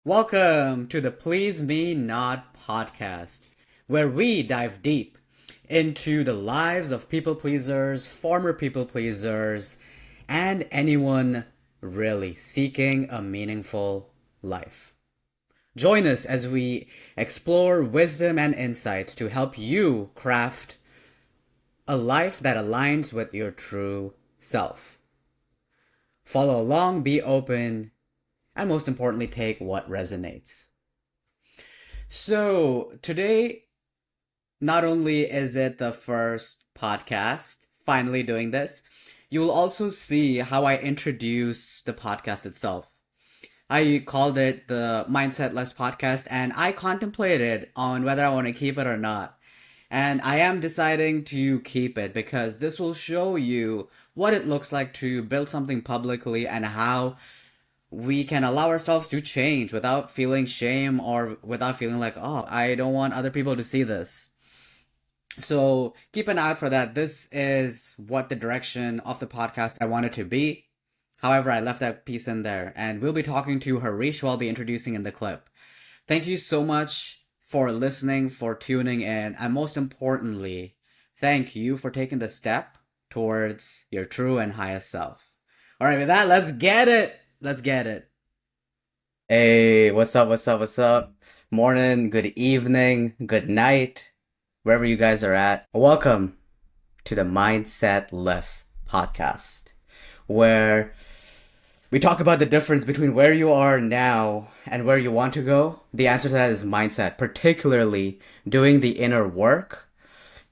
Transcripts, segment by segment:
Welcome to the Please Me Not podcast, where we dive deep into the lives of people pleasers, former people pleasers, and anyone really seeking a meaningful life. Join us as we explore wisdom and insight to help you craft a life that aligns with your true self. Follow along, be open, and most importantly, take what resonates. So, today, not only is it the first podcast, finally doing this, you will also see how I introduce the podcast itself. I called it the Mindset Less podcast, and I contemplated on whether I want to keep it or not. And I am deciding to keep it because this will show you what it looks like to build something publicly and how we can allow ourselves to change without feeling shame or without feeling like, oh, I don't want other people to see this. So keep an eye out for that. This is what the direction of the podcast I want it to be. However, I left that piece in there, and we'll be talking to Harish, who I'll be introducing in the clip. Thank you so much for listening, for tuning in, and most importantly, thank you for taking the step towards your true and highest self. All right, with that, let's get it. Let's get it. Hey, what's up? What's up? What's up? Morning, good evening, good night, wherever you guys are at. Welcome to the Mindset Less podcast, where we talk about the difference between where you are now and where you want to go. The answer to that is mindset, particularly doing the inner work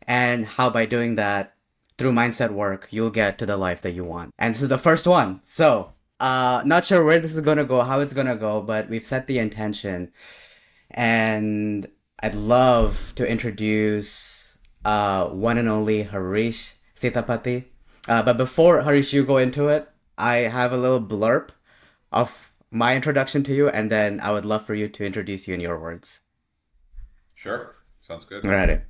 and how by doing that through mindset work, you'll get to the life that you want. And this is the first one. So, not sure where this is gonna go, how it's gonna go, but we've set the intention. And I'd love to introduce one and only Harish Sitapati. But before Harish, you go into it, I have a little blurb of my introduction to you, and then I would love for you to introduce you in your words. Sure. Sounds good. Alrighty.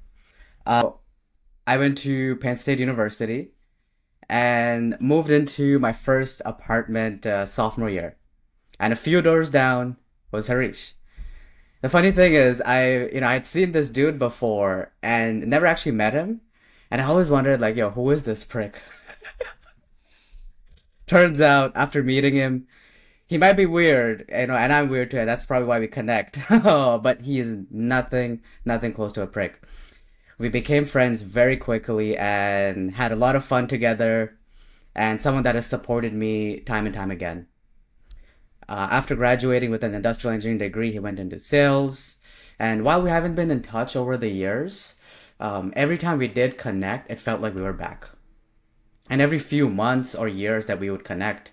I went to Penn State University and moved into my first apartment sophomore year. And a few doors down was Harish. The funny thing is, I'd seen this dude before and never actually met him. And I always wondered, like, yo, who is this prick? Turns out, after meeting him, he might be weird, and I'm weird too, and that's probably why we connect. But he is nothing close to a prick. We became friends very quickly and had a lot of fun together, and someone that has supported me time and time again. After graduating with an industrial engineering degree, he went into sales. And while we haven't been in touch over the years, every time we did connect, it felt like we were back. And every few months or years that we would connect,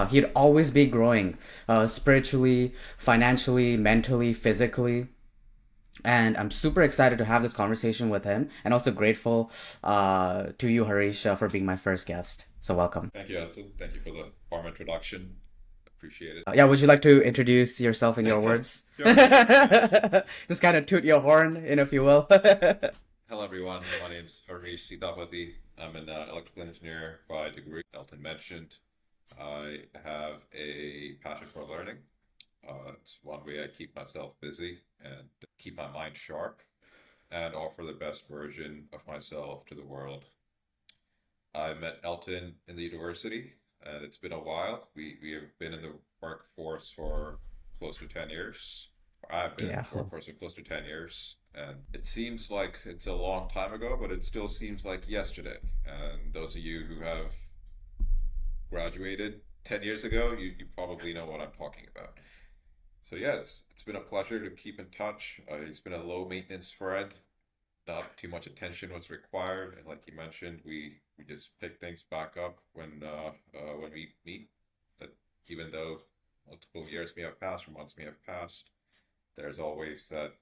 he'd always be growing spiritually, financially, mentally, physically. And I'm super excited to have this conversation with him and also grateful to you, Harish, for being my first guest. So welcome. Thank you, Elton. Thank you for the warm introduction. Appreciate it. Yeah, would you like to introduce yourself in your words? Sure. Yes. Just kind of toot your horn, if you will. Hello, everyone. My name's Harish Sitapati. I'm an electrical engineer by degree. Elton mentioned I have a passion for learning. It's one way I keep myself busy and keep my mind sharp and offer the best version of myself to the world. I met Elton in the university, and it's been a while. We have been in the workforce for close to 10 years. I've been in Yeah. the workforce for close to 10 years, and it seems like it's a long time ago, but it still seems like yesterday. And those of you who have graduated 10 years ago, you probably know what I'm talking about. So yeah, it's been a pleasure to keep in touch. He's been a low maintenance friend. Not too much attention was required, and like you mentioned, we just pick things back up when we meet. That even though multiple years may have passed or months may have passed, there's always that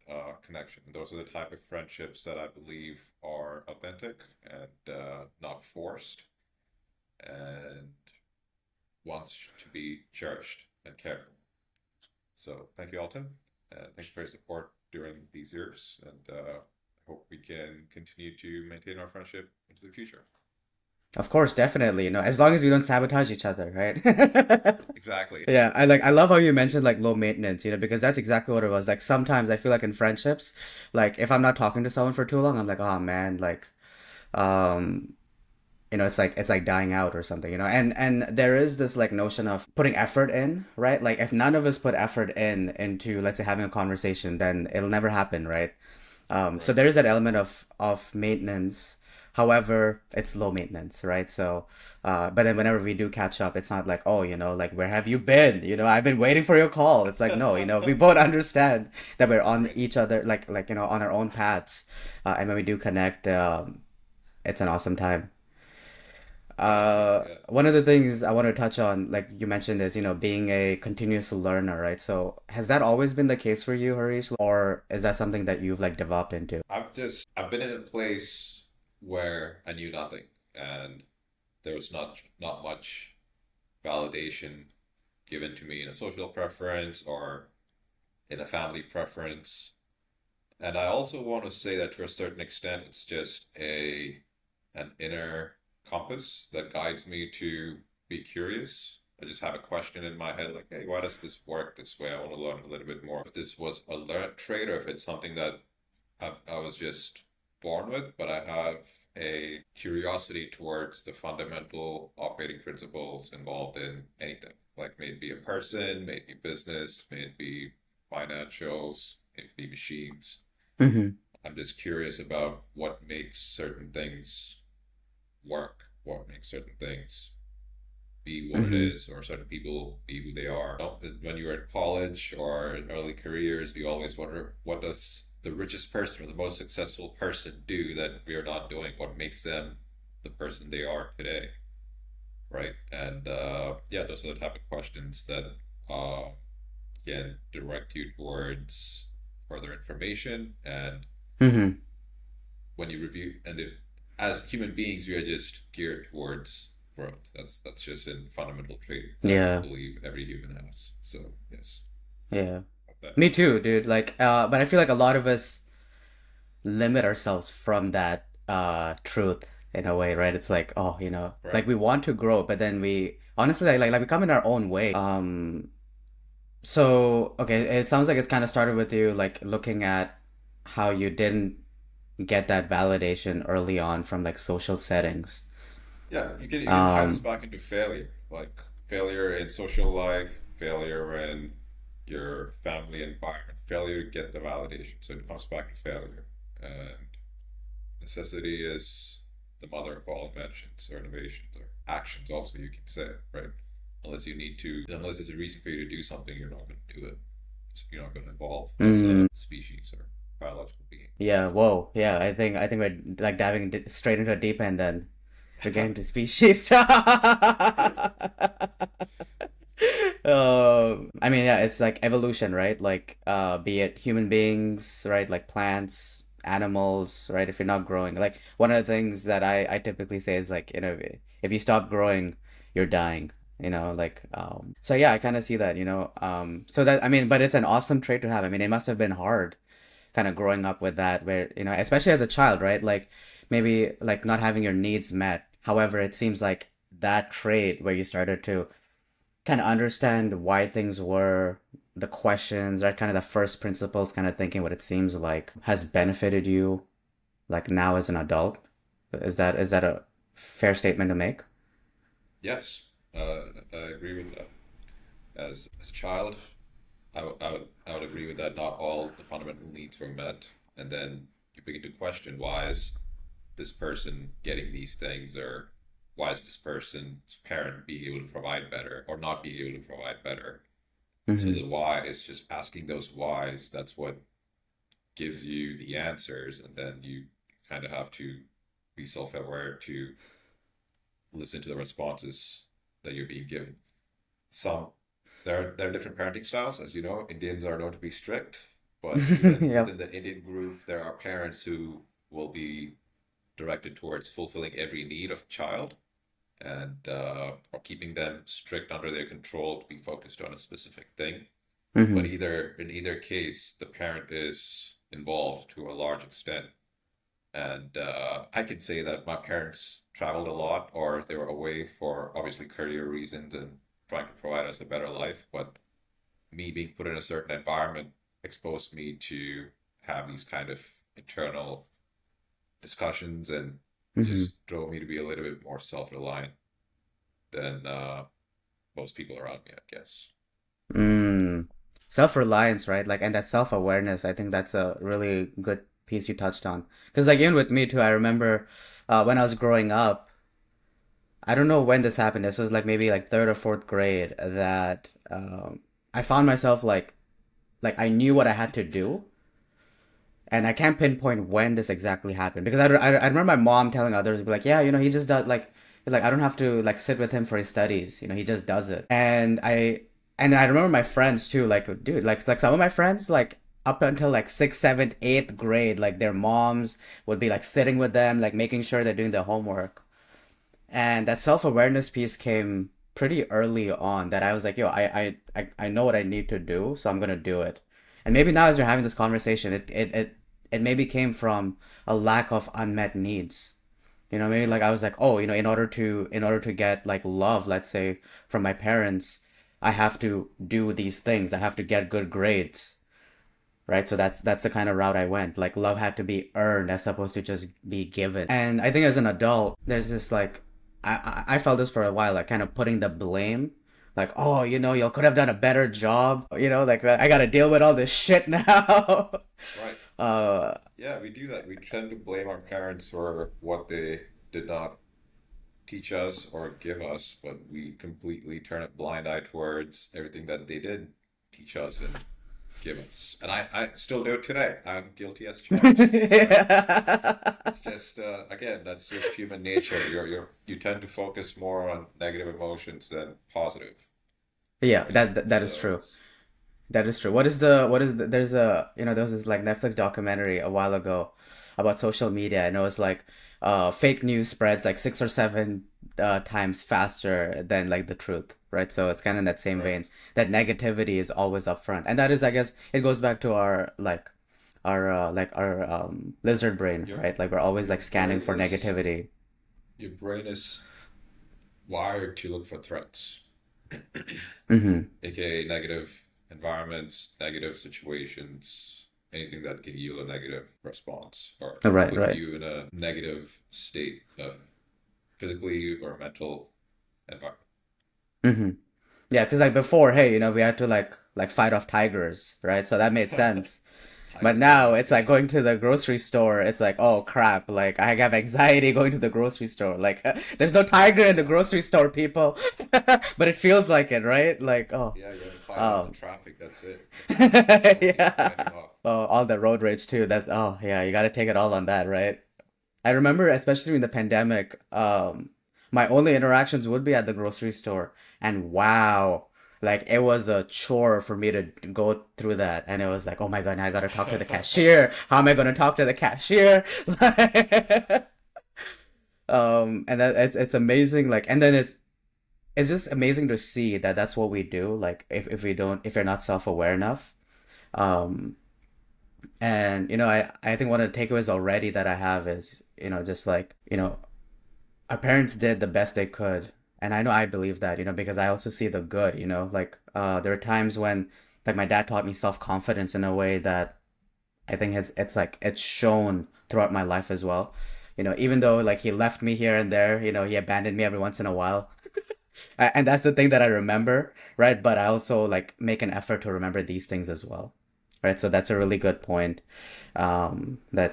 connection. And those are the type of friendships that I believe are authentic and not forced, and wants to be cherished and cared for. So thank you, Alton, and thank you for your support during these years, and hope we can continue to maintain our friendship into the future. Of course, definitely. As long as we don't sabotage each other, right? Exactly. Yeah, I love how you mentioned like low maintenance, because that's exactly what it was. Like sometimes I feel like in friendships, like if I'm not talking to someone for too long, I'm like, oh man, like um it's like dying out or something, and there is this like notion of putting effort in, right? Like if none of us put effort into, let's say, having a conversation, then it'll never happen, right? So Right. there is that element of maintenance. However, it's low maintenance, right? So, but then whenever we do catch up, it's not like, oh, like, where have you been? I've been waiting for your call. It's like, no, we both understand that we're on Right. each other, like, on our own paths. And when we do connect, it's an awesome time. I agree. Yeah. One of the things I want to touch on, like you mentioned, is, being a continuous learner, right? So has that always been the case for you, Harish, or is that something that you've like developed into? I've been in a place where I knew nothing, and there was not much validation given to me in a social preference or in a family preference. And I also want to say that to a certain extent, it's just a an inner compass that guides me to be curious. I just have a question in my head, like, hey, why does this work this way? I want to learn a little bit more. If this was a learned trait or if it's something that I was just born with, but I have a curiosity towards the fundamental operating principles involved in anything. Like, may it be a person, may it be business, may it be financials, may it be machines. Mm-hmm. I'm just curious about what makes certain things work, what makes certain things be what it Mm-hmm. is, or certain people be who they are. When you're in college or in early careers, you always wonder, what does the richest person or the most successful person do that we're not doing? What makes them the person they are today, right? And yeah, those are the type of questions that uh, can direct you towards further information. And Mm-hmm. when you review, and it, as human beings, we are just geared towards growth. That's just a fundamental trait that I Yeah. believe every human has. So yes, Yeah. that Me too, dude. Like, but I feel like a lot of us limit ourselves from that truth in a way, right? It's like, oh, right. like we want to grow, but then we honestly like we come in our own way. So okay, it sounds like it kind of started with you like looking at how you didn't get that validation early on from like social settings. Yeah, you can tie this Um, back into failure, like failure in social life, failure in your family environment, failure to get the validation. So it comes back to failure. And necessity is the mother of all inventions or innovations or actions, also, you can say, right? Unless there's a reason for you to do something, you're not going to do it. So you're not going to evolve as a mm, species or biological being. yeah, whoa, yeah. I think we're like diving straight into a deep end. Then we're getting to species. I mean, yeah, it's like evolution, right? Like, be it human beings, right? Like plants, animals, right? If you're not growing, like one of the things that I typically say is like, if you stop growing, you're dying. So yeah, I kind of see that, so that, I mean, but it's an awesome trait to have. I mean, it must have been hard kind of growing up with that, where, especially as a child, right? Like maybe like not having your needs met. However, it seems like that trait where you started to kind of understand why things were, the questions, right? Kind of the first principles, kind of thinking what it seems like has benefited you, like now as an adult. Is that a fair statement to make? Yes, I agree with that. As a child, I would agree with that. Not all the fundamental needs were met, and then you begin to question, why is this person getting these things, or why is this person's parent being able to provide better or not being able to provide better. And so Mm-hmm. the why is just asking those whys. That's what gives you the answers, and then you kind of have to be self-aware to listen to the responses that you're being given. Some there are different parenting styles, as you know. Indians are known to be strict, but even Yep. within the Indian group, there are parents who will be directed towards fulfilling every need of a child, and or keeping them strict under their control to be focused on a specific thing. But Mm-hmm. either in either case, the parent is involved to a large extent. And I can say that my parents traveled a lot or they were away for obviously career reasons and trying to provide us a better life. But me being put in a certain environment exposed me to have these kind of internal discussions and Mm-hmm. just drove me to be a little bit more self-reliant than most people around me, I guess. Mm. Self-reliance, right? Like, and that self-awareness, I think that's a really good piece you touched on. Because, like, even with me too, I remember when I was growing up, I don't know when this happened. This was like maybe like third or fourth grade that I found myself like I knew what I had to do, and I can't pinpoint when this exactly happened because I remember my mom telling others, be like, yeah, he just does like I don't have to like sit with him for his studies, he just does it. And I remember my friends too, like dude, like some of my friends like up until like sixth, seventh, eighth grade, like their moms would be like sitting with them, like making sure they're doing their homework. And that self-awareness piece came pretty early on that I was like, yo, I know what I need to do, so I'm gonna do it. And maybe now as we're having this conversation, it maybe came from a lack of unmet needs. Maybe like I was like, oh, in order to get like love, let's say, from my parents, I have to do these things. I have to get good grades, right? So that's the kind of route I went. Like love had to be earned as opposed to just be given. And I think as an adult, there's this like I felt this for a while, like kind of putting the blame, like oh you could have done a better job, like I got to deal with all this shit now. Right. uh Yeah, we do that. We tend to blame our parents for what they did not teach us or give us, but we completely turn a blind eye towards everything that they did teach us and give us. And I still do it today. I'm guilty as charged, right? It's just again, that's just human nature. You tend to focus more on negative emotions than positive, yeah, right? that is So true. it's That is true. There's this like Netflix documentary a while ago about social media, and it was like fake news spreads like six or seven times faster than like the truth, right? So it's kind of in that same right. vein that negativity is always up front, and that is, I guess, it goes back to our lizard brain, Your right? Like we're always your like scanning brain for is negativity. your brain is wired to look for threats, Mm-hmm. aka negative environments, negative situations, anything that can yield a negative response or Right, put right. you in a negative state of physically or mental environment. Mm-hmm. Yeah, because like before, hey, we had to like fight off tigers, right? So that made sense. But Tigers are now it's nasty. like going to the grocery store. It's like, oh crap! Like I have anxiety going to the grocery store. Like there's no tiger in the grocery store, people. But it feels like it, right? Like Yeah, you have to fight off the um, traffic. That's it. The traffic itself keeps grinding yeah. off. Oh, all the road rage too. That's yeah. You got to take it all on that, right? I remember, especially during the pandemic, my only interactions would be at the grocery store, and wow, like it was a chore for me to go through that, and it was like, oh my god, now I gotta talk to the cashier. How am I gonna talk to the cashier? And that it's amazing, like, and then it's just amazing to see that that's what we do. Like, if you're not self aware enough, um, and I think one of the takeaways already that I have is just like our parents did the best they could, and I know I believe that because I also see the good, like there are times when like my dad taught me self-confidence in a way that I think it's like it's shown throughout my life as well. Even though like he left me here and there, he abandoned me every once in a while. And that's the thing that I remember, right? But I also like make an effort to remember these things as well, right? So that's a really good point. That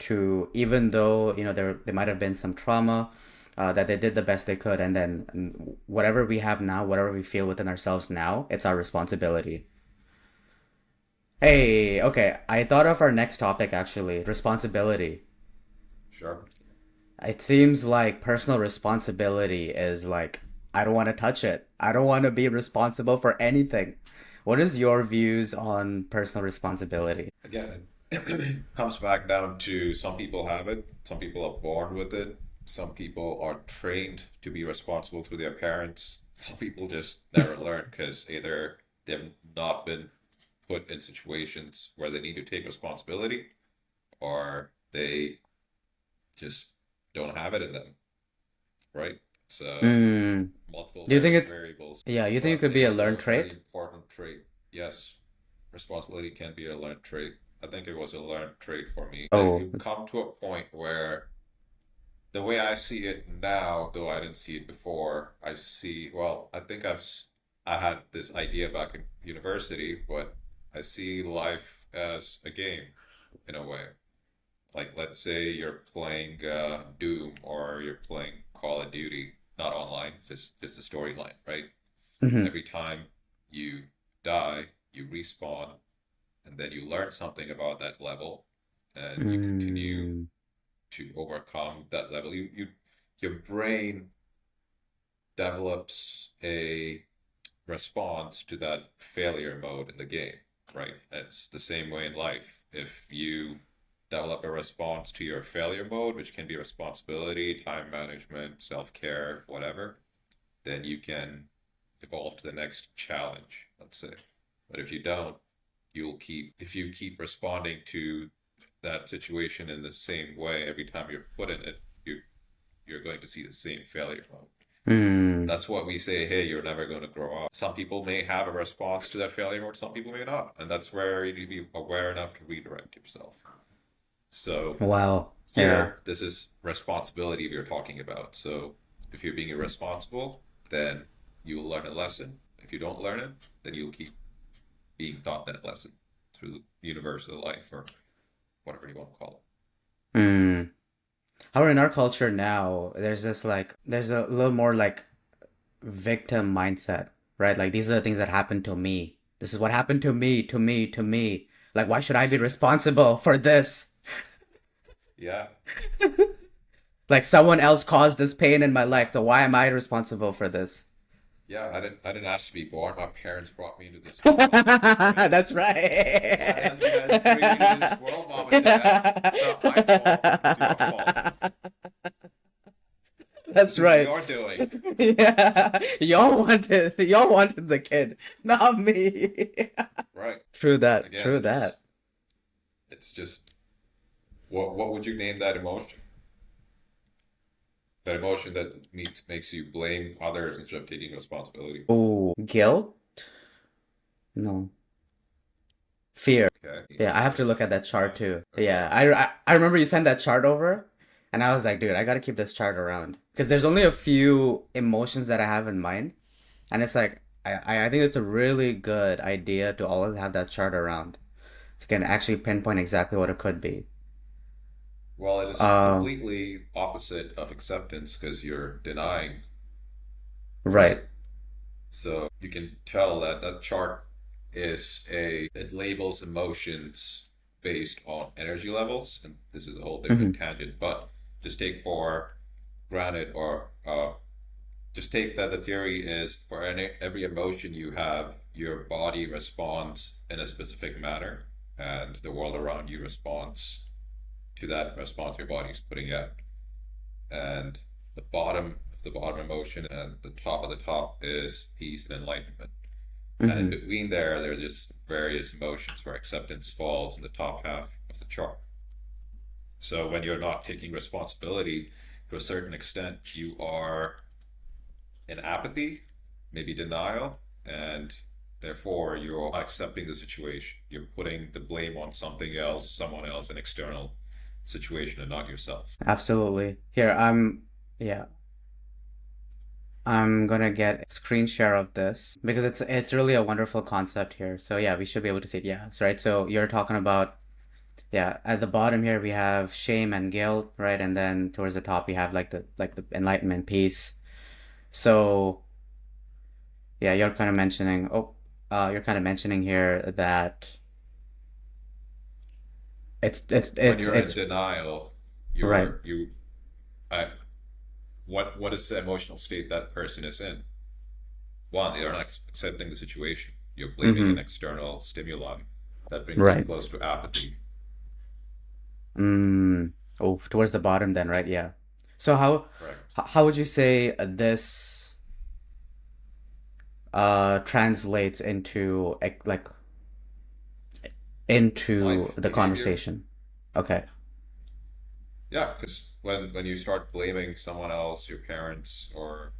to even though there might have been some trauma, that they did the best they could, and then whatever we have now, whatever we feel within ourselves now, it's our responsibility. Hey, okay, I thought of our next topic actually, responsibility. Sure. It seems like personal responsibility is like, I don't want to touch it. I don't want to be responsible for anything. What is your views on personal responsibility? Again, it comes back down to some people have it, some people are born with it, some people are trained to be responsible to their parents, some people just never learn because either they've not been put in situations where they need to take responsibility or they just don't have it in them. right? It's Mm. multiple Do you think it's variables, yeah, you think it but could be a it's learned a very trait? important trait. Yes, responsibility can be a learned trait. I think it was a learned trait for me. Oh. You come to a point where the way I see it now, though I didn't see it before, I see, well, I think I had this idea back in university, but I see life as a game in a way. Like, let's say you're playing Doom or you're playing Call of Duty, not online, just a storyline, right? Hmm. Every time you die, you respawn, and then you learn something about that level, and you continue Mm. to overcome that level. Your brain develops a response to that failure mode in the game, right? It's the same way in life. If you develop a response to your failure mode, which can be responsibility, time management, self-care, whatever, then you can evolve to the next challenge, let's say. But if you don't, if you keep responding to that situation in the same way every time you're put in it, you're going to see the same failure mode. Mm. That's what we say, hey, you're never going to grow up. Some people may have a response to that failure mode, some people may not. And that's where you need to be aware enough to redirect yourself. So Wow. Yeah. here, this is responsibility we're talking about. So if you're being irresponsible, then you will learn a lesson. If you don't learn it, then you'll keep being taught that lesson through universal life or whatever you want to call Mm. However, in our culture now, there's this like there's a little more like victim mindset, right? Like these are the things that happened to me. This is what happened to me, to me, to me. Like why should I be responsible for this? it. Yeah. Like someone else caused this pain in my life, so why am I responsible for this? Yeah, I didn't ask to be born. My parents brought me into this world, right? That's Why right. didn't you guys bring me into this world, mom and dad? It's not my fault. It's your fault. That's This is right. your doing. Yeah. Y'all wanted the kid, not me. Right. True that. Again, True that. it's just what would you name that emotion? That emotion that makes you blame others instead of taking responsibility. Oh, guilt? No. Fear. Okay. Yeah, I have to Fear. look at that chart Yeah. too. Okay. Yeah, I remember you sent that chart over, and I was like, dude, I gotta keep this chart around because there's only a few emotions that I have in mind, and it's like I think it's a really good idea to always have that chart around to can actually pinpoint exactly what it could be. Well, it is Um, completely opposite of acceptance because you're denying, right? right. So you can tell that that chart it labels emotions based on energy levels, and this is a whole different Hmm. tangent. But just take for granted, or just take that the theory is for every emotion you have, your body responds in a specific manner, and the world around you responds to that response your body's putting out. And the bottom of the bottom emotion and the top of the top is peace and enlightenment. And in Hmm. between there are just various emotions where acceptance falls in the top half of the chart. So when you're not taking responsibility to a certain extent, you are in apathy, maybe denial, and therefore you're not accepting the situation. You're putting the blame on something else, someone else, an external situation, and not yourself. Absolutely. Here, yeah, I'm gonna get a screen share of this because it's really a wonderful concept here. So yeah, we should be able to see it. Yeah, that's right. So you're talking about yeah, at the bottom here we have shame and guilt, right? And then towards the top we have like the enlightenment piece. So yeah, you're kind of mentioning here that it's it's When it's you're in it's denial, right. I, what is the emotional state that person is in? One, they are not accepting the situation. You're blaming an Mm-hmm. external stimuli. That brings you Right. close to apathy. Mm. Oh, towards the bottom then, right? Yeah. So Correct. how would you say this translates into like into Life the behavior. conversation? Okay. Yeah, because when you start blaming someone else, your parents or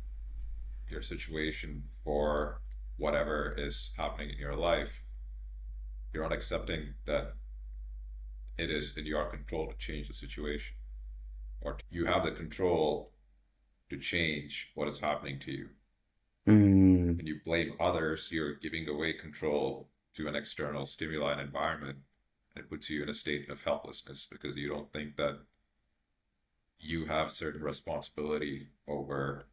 your situation for whatever is happening in your life, you're not accepting that it is in your control to change the situation, or you have the control to change what is happening to you. Mm, When you blame others, you're giving away control to an external stimuli and environment. And it puts you in a state of helplessness because you don't think that you have certain responsibility over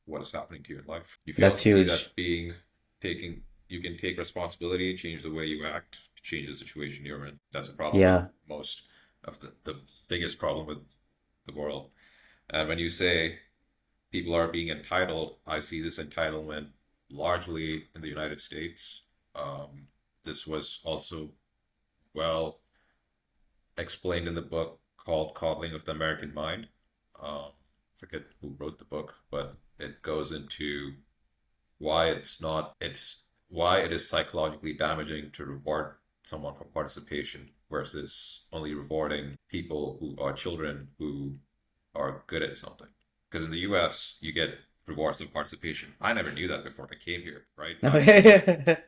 what is happening to you in life. You fail that's to see huge. that taking, you can take responsibility, change the way you act, change the situation you're in. That's a problem with Yeah. most of the biggest problem with the world. And when you say people are being entitled, I see this entitlement largely in the United States. This was also well explained in the book called Coddling of the American Mind. I forget who wrote the book, but it goes into why it's why it is psychologically damaging to reward someone for participation versus only rewarding people who are children who are good at something. Because in the US, you get rewards of participation. I never knew that before I came here, right? I thought Okay.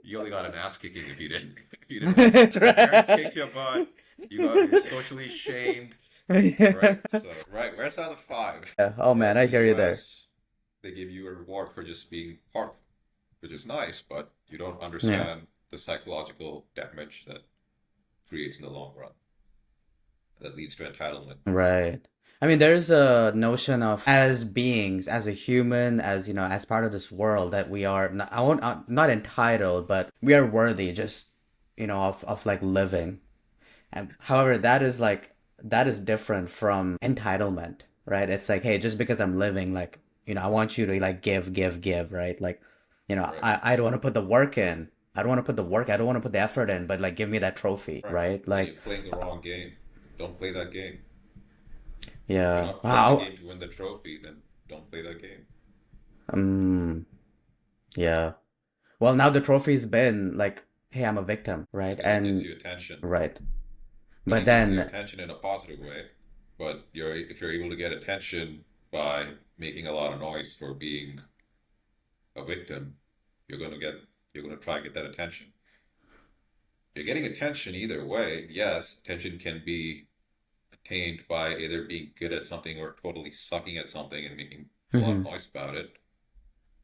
you only got an ass kicking if you didn't if you didn't That's if your parents kicked right. your butt, you're socially shamed, Yeah. right? So right, where's out of five? Oh man, Whereas I in the hear you there. US, they give you a reward for just being part, which is nice, but you don't Yeah. understand the psychological damage that creates in the long run that leads to entitlement. Right. I mean, there's a notion of as beings, as a human, as as part of this world that we are not, I won't, not entitled, but we are worthy just, of like living. And however, that is different from entitlement, right? It's like, hey, just because I'm living, like, I want you to like give, give, give, right? Like, Right, I don't want to put the work in. I don't want to put the work. I don't want to put the effort in, but like, give me that trophy, right. right? Then Like, you're playing the wrong game. Don't play that game. If you're yeah, not playing the wow. game to win the trophy, then don't play that game. Um, yeah. Well, now the trophy's been like, hey, I'm a victim, right? Because it gives And you attention. right. And But it gives you then, attention in a positive way. But if you're able to get attention by making a lot of noise for being a victim, you're gonna get you're gonna try to get that attention. You're getting attention either way. Yes, attention can be attained by either being good at something or totally sucking at something and making a lot of mhm, noise about it.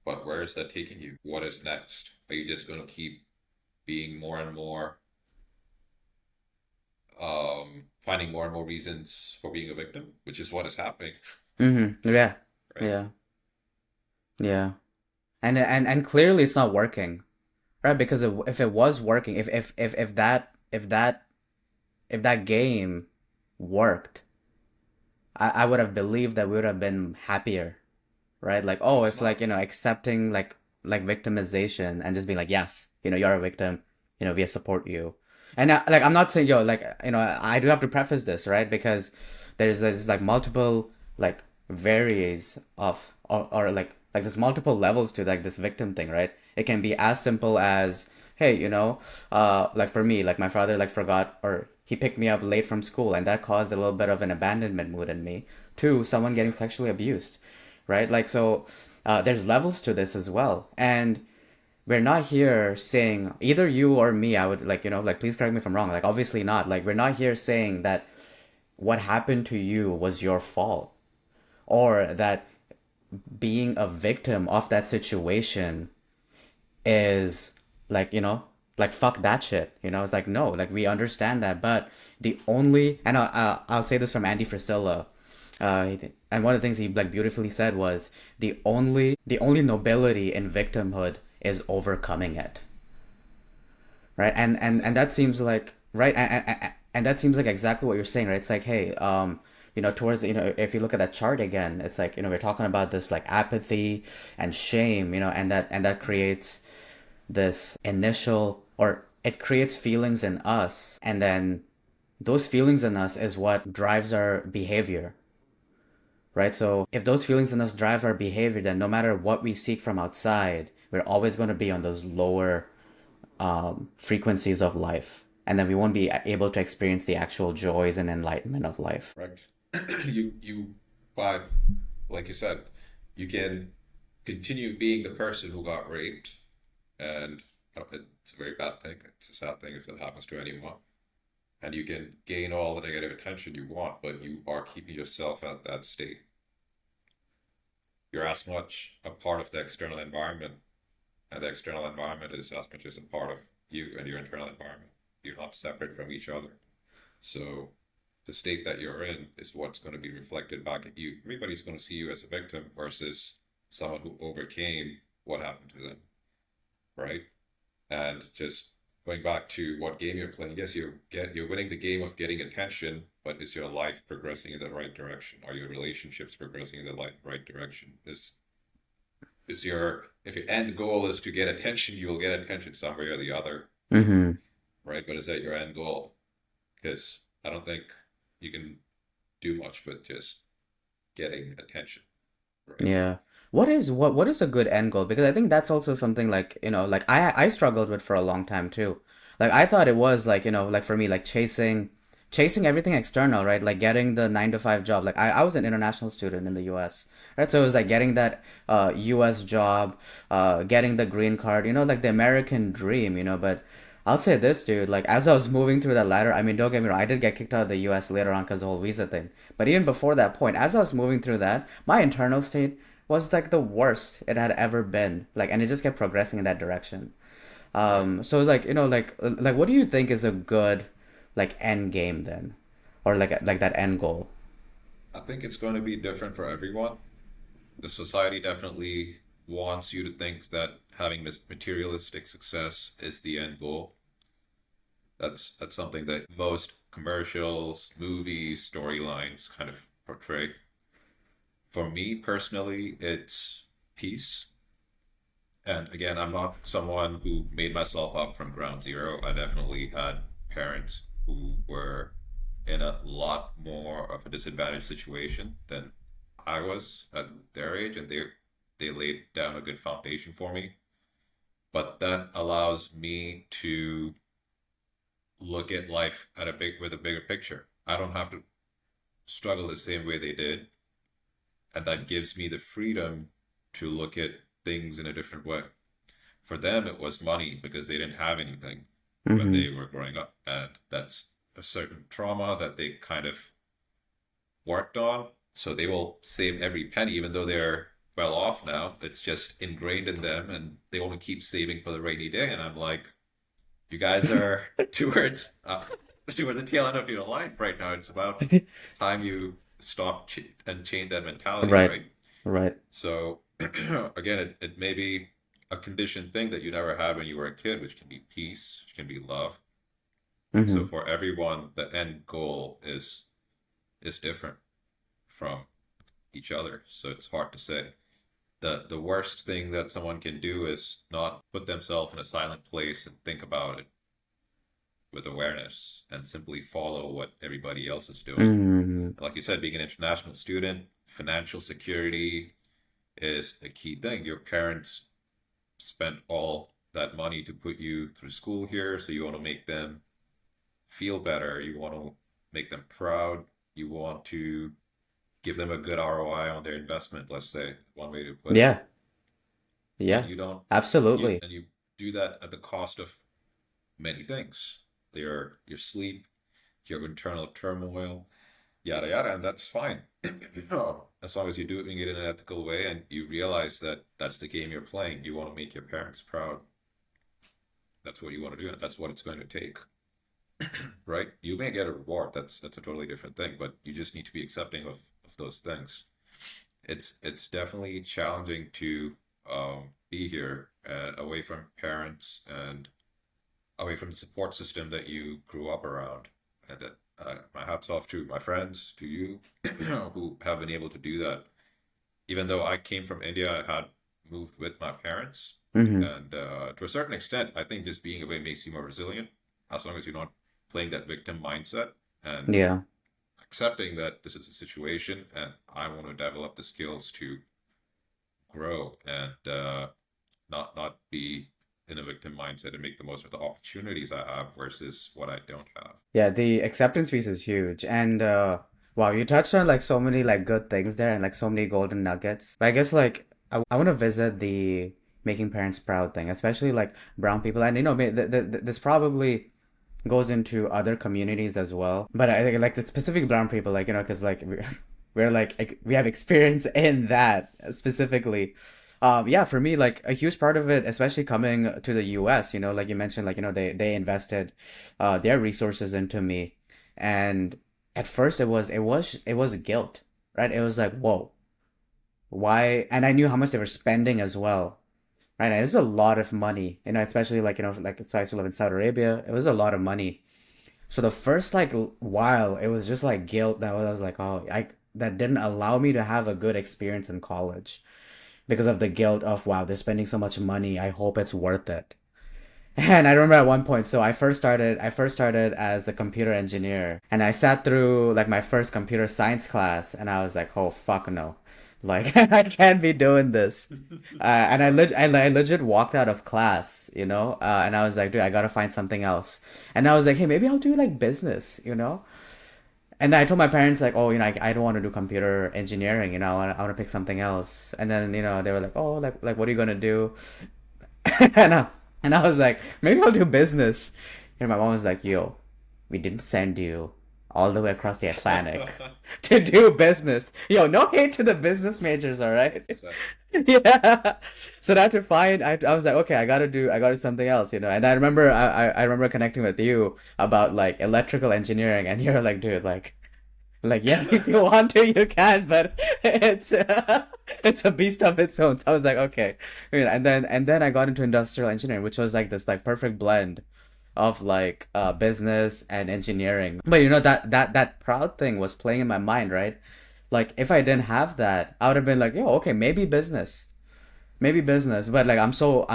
But where is that taking you? What is next? Are you just gonna keep being more and more finding more and more reasons for being a victim, which is what is happening, yeah, right? yeah, yeah. And clearly it's not working, right? Because if it was working, if that game worked, I would have believed that we would have been happier, right? Like, oh, It's if like, not. accepting like victimization and just being like, yes, you're a victim, we support you. And like I'm not saying, like, I do have to preface this, right? Because there's like multiple like varies of or like there's multiple levels to like this victim thing, right? It can be as simple as, hey, like for me, like my father like forgot or he picked me up late from school and that caused a little bit of an abandonment mood in me, to someone getting Yeah. sexually abused, right? Like, so there's levels to this as well. And we're not here saying either you or me, I would like, like, please correct me if I'm wrong. Like, obviously not. Like, we're not here saying that what happened to you was your fault or that being a victim of that situation is like, like fuck that shit. It's like, no, like we understand that, but the only and I'll say this from Andy Frisella, and one of the things he like beautifully said was the only nobility in victimhood is overcoming it, right? And Exactly. that seems like right, and that seems like exactly what you're saying, right? It's like, hey, towards if you look at that chart again, it's like we're talking about this like apathy and shame, and that creates this initial or it creates feelings in us, and then those feelings in us is what drives our behavior, right? So if those feelings in us drive our behavior, then no matter what we seek from outside, we're always going to be on those lower frequencies of life, and then we won't be able to experience the actual joys and enlightenment of life. Correct. you by like you said, you can continue being the person who got raped, and it's a very bad thing. It's a sad thing if it happens to anyone. And you can gain all the negative attention you want, but you are keeping yourself at that state. You're as much a part of the external environment, and the external environment is as much as a part of you and your internal environment. You're not separate from each other. So the state that you're in is what's going to be reflected back at you. Everybody's going to see you as a victim versus someone who overcame what happened to them, right? And just going back to what game you're playing, yes, you're winning the game of getting attention, but is your life progressing in the right direction? Are your relationships progressing in the right direction? Is your if your end goal is to get attention, you will get attention some way or the other, Mm-hmm. right? But is that your end goal? Because I don't think you can do much with just getting attention, right? Yeah. What is a good end goal? Because I think that's also something like, like I struggled with for a long time too. Like I thought it was like, like for me, like chasing everything external, right? Like getting the 9 to 5 job. Like I was an international student in the US, right? So it was like getting that US job, getting the green card, like the American dream, but I'll say this, dude, like as I was moving through that ladder, I mean, don't get me wrong, I did get kicked out of the US later on because of the whole visa thing. But even before that point, as I was moving through that, my internal state was like the worst it had ever been. Like, and it just kept progressing in that direction. Right. So like, like what do you think is a good like end game then? Or like that end goal? I think it's going to be different for everyone. The society definitely wants you to think that having materialistic success is the end goal. That's something that most commercials, movies, storylines kind of portray. For me personally, it's peace. And again, I'm not someone who made myself up from ground zero. I definitely had parents who were in a lot more of a disadvantaged situation than I was at their age, and they laid down a good foundation for me. But that allows me to look at life at a big with a bigger picture. I don't have to struggle the same way they did, and that gives me the freedom to look at things in a different way. For them, it was money because they didn't have anything when Mm-hmm. they were growing up, and that's a certain trauma that they kind of worked on. So they will save every penny, even though they're well off now. It's just ingrained in them, and they want to keep saving for the rainy day. And I'm like, you guys are towards the tail end of your life right now. It's about time you stop and change that mentality, Right. right? Right. So again, it may be a conditioned thing that you never had when you were a kid, which can be peace, which can be love. So Mm-hmm. for everyone, the end goal is different from each other. So it's hard to say. The worst thing that someone can do is not put themselves in a silent place and think about it with awareness and simply follow what everybody else is doing. Mm-hmm. Like you said, being an international student, financial security is a key thing. Your parents spent all that money to put you through school here, so you want to make them feel better. You want to make them proud. You want to give them a good ROI on their investment, let's say, one way to put it. Yeah. And Yeah. you don't Absolutely. you do that at the cost of many things. Your sleep, your internal turmoil, yada yada, and that's fine. As long as you're doing it in an ethical way and you realize that that's the game you're playing. You want to make your parents proud. That's what you want to do, and that's what it's going to take, right? You may get a reward. That's a totally different thing, but you just need to be accepting of those things. It's definitely challenging to be here away from parents and away from the support system that you grew up around. And my hats off to my friends, to you, who have been able to do that. Even though I came from India, I had moved with my parents. Mm-hmm. And to a certain extent, I think just being away makes you more resilient as long as you're not playing that victim mindset and Yeah. accepting that this is a situation and I want to develop the skills to grow and not be in a victim mindset and make the most of the opportunities I have versus what I don't have. Yeah, the acceptance piece is huge. And Wow, you touched on like so many like good things there and like so many golden nuggets. But I guess like I want to visit the making parents proud thing, especially like brown people. And this probably goes into other communities as well. But I think like the specific brown people, like because like we're like we have experience in that specifically. Yeah, for me, like a huge part of it, especially coming to the U.S., like you mentioned, like they invested, their resources into me, and at first it was guilt, right? It was like, whoa, why? And I knew how much they were spending as well. Right, and it's a lot of money, especially like like so I used to live in Saudi Arabia. It was a lot of money. So the first like while it was just like guilt that was like, oh, I that didn't allow me to have a good experience in college because of the guilt of, wow, they're spending so much money. I hope it's worth it. And I remember at one point, so I first started as a computer engineer, and I sat through like my first computer science class, and I was like, oh fuck no, like I can't be doing this. And I legit walked out of class, and I was like, dude, I gotta find something else. And I was like, hey, maybe I'll do like business. And then I told my parents like, oh, I don't want to do computer engineering, I want to pick something else. And then they were like, oh, like what are you gonna do? and I, and I was like, maybe I'll do business. And my mom was like, yo, we didn't send you all the way across the Atlantic to do business. Yo, no hate to the business majors, all right? So, Yeah. So that to find, I was like, okay, I gotta do something else. And I remember connecting with you about like electrical engineering, and you're like, dude, like yeah, if you want to, you can, but it's it's a beast of its own. So I was like, okay. And then I got into industrial engineering, which was like this like perfect blend of like business and engineering. But that proud thing was playing in my mind, right? Like if I didn't have that, I would have been like, yo, okay, maybe business, but like I'm so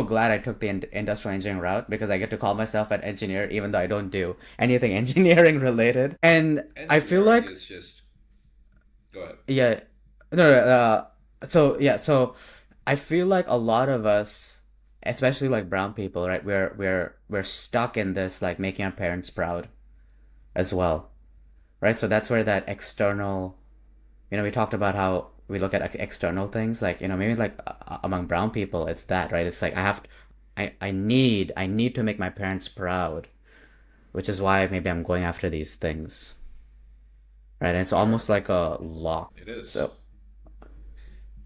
glad I took the industrial engineering route because I get to call myself an engineer even though I don't do anything engineering related. And I feel engineering like, is just. Go ahead. yeah, no, no, so yeah, so I feel like a lot of us, especially like brown people, right? We're stuck in this like making our parents proud as well, right? So that's where that external, we talked about how we look at external things, like, maybe like among brown people, it's that, right? It's like I need to make my parents proud, which is why maybe I'm going after these things, right? And it's Sure, almost like a lock. it is. So,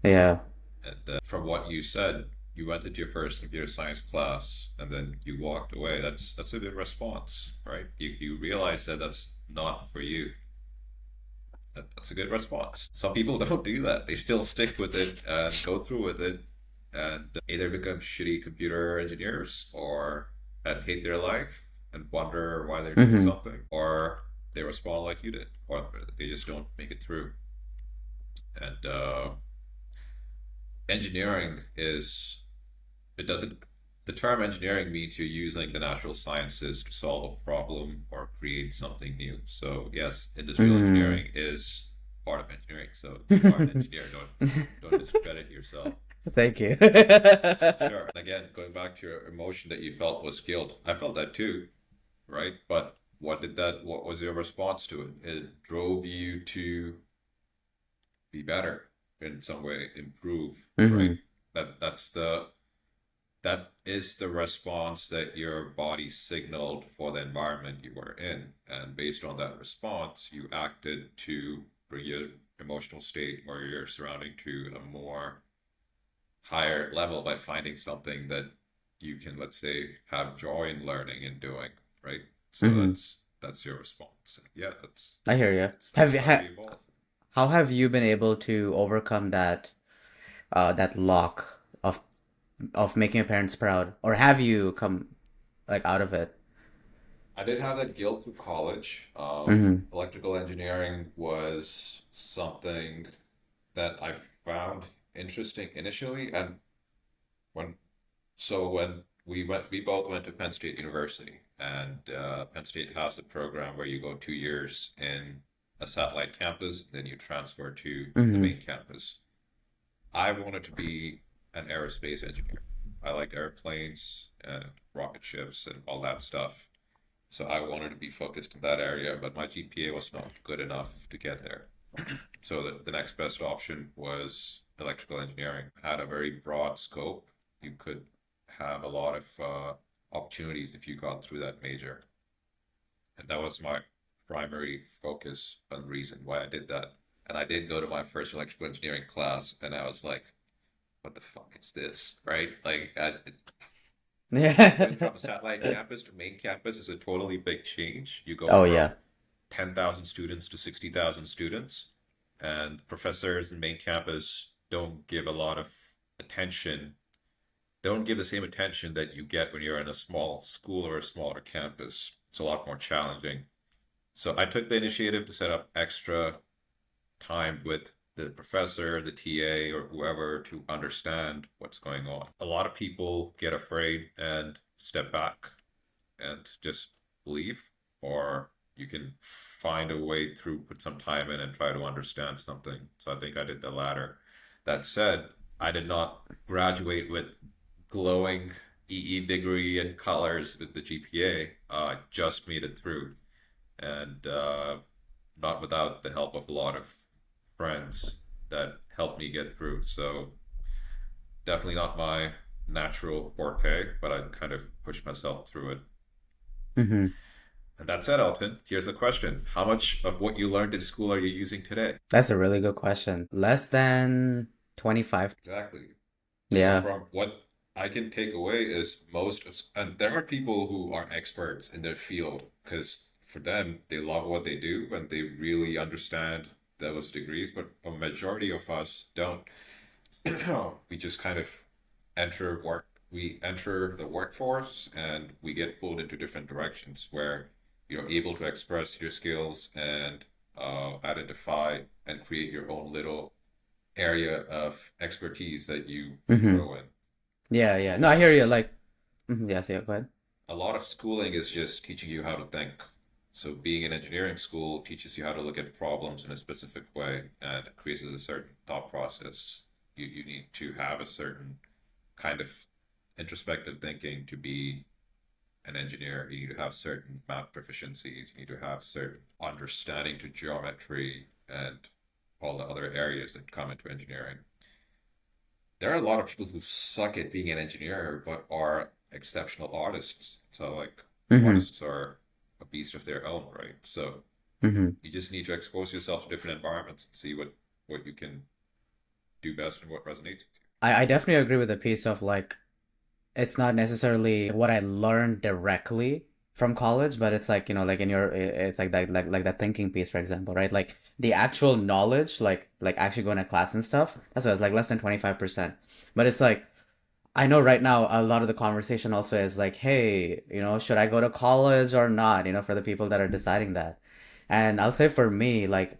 yeah. And from what you said, you went into your first computer science class and then you walked away. That's a good response, right? You realize that that's not for you. That's a good response. Some people don't do that. They still stick with it and go through with it and either become shitty computer engineers or and hate their life and wonder why they're doing Mm-hmm. something, or they respond like you did, or they just don't make it through. And engineering is it doesn't the term engineering means you're using the natural sciences to solve a problem or create something new. So yes, industrial Mm-hmm. engineering is part of engineering. So you are an engineer. Don't discredit yourself. Thank you. Sure. And again, going back to your emotion that you felt was guilt, I felt that too, right? But what was your response to it? It drove you to be better in some way, improve, right? Mm-hmm. That is the response that your body signaled for the environment you were in. And based on that response, you acted to bring your emotional state or your surrounding to a more higher level by finding something that you can, let's say, have joy in learning and doing, right? So Mm-hmm. that's your response. Yeah, I hear you. that's how we evolve. How have you been able to overcome that lock of making your parents proud, or have you come like out of it? I did have that guilt through college. Mm-hmm. Electrical engineering was something that I found interesting initially, and when when we both went to Penn State University, and Penn State has a program where you go 2 years in a satellite campus, then you transfer to the Mm-hmm. main campus. I wanted to be an aerospace engineer. I liked airplanes and rocket ships and all that stuff. So I wanted to be focused in that area, but my GPA was not good enough to get there. So the next best option was electrical engineering. It had a very broad scope. You could have a lot of opportunities if you got through that major. And that was my primary focus and reason why I did that. And I did go to my first electrical engineering class, and I was like, what the fuck is this? Right? Going Yeah. from a satellite campus to main campus is a totally big change. You go Oh from yeah. 10,000 students to 60,000 students, and professors in main campus don't give a lot of attention, don't give the same attention that you get when you're in a small school or a smaller campus. It's a lot more challenging. So I took the initiative to set up extra time with the professor, the TA, or whoever to understand what's going on. A lot of people get afraid and step back and just leave, or you can find a way through, put some time in and try to understand something. So I think I did the latter. That said, I did not graduate with glowing EE degree and colors with the GPA. Just made it through, and not without the help of a lot of friends that helped me get through. So definitely not my natural forte, but I kind of pushed myself through it. Hmm. And that said, Elton, here's a question. How much of what you learned in school are you using today? That's a really good question. Less than 25. Exactly. So Yeah. from what I can take away is most of, and there are people who are experts in their field because for them, they love what they do and they really understand those degrees, but a majority of us don't. We just kind of enter work, we enter the workforce and we get pulled into different directions where you're able to express your skills and identify and create your own little area of expertise that you Hmm. grow in. Yeah, So yeah. No, I hear you. Like, mhm, yes, yeah, go ahead. a lot of schooling is just teaching you how to think. So being in engineering school teaches you how to look at problems in a specific way and it creates a certain thought process. You need to have a certain kind of introspective thinking to be an engineer. You need to have certain math proficiencies. You need to have certain understanding to geometry and all the other areas that come into engineering. There are a lot of people who suck at being an engineer but are exceptional artists. So like Hmm. artists are a beast of their own, right? So Hmm. you just need to expose yourself to different environments and see what you can do best and what resonates with I definitely agree with the piece of like it's not necessarily what I learned directly from college, but it's like, like in your it's like that thinking piece, for example, right? Like the actual knowledge, like actually going to class and stuff, that's what it's like less than 25%. But it's like I know right now a lot of the conversation also is like, hey, should I go to college or not, for the people that are deciding that. And I'll say for me, like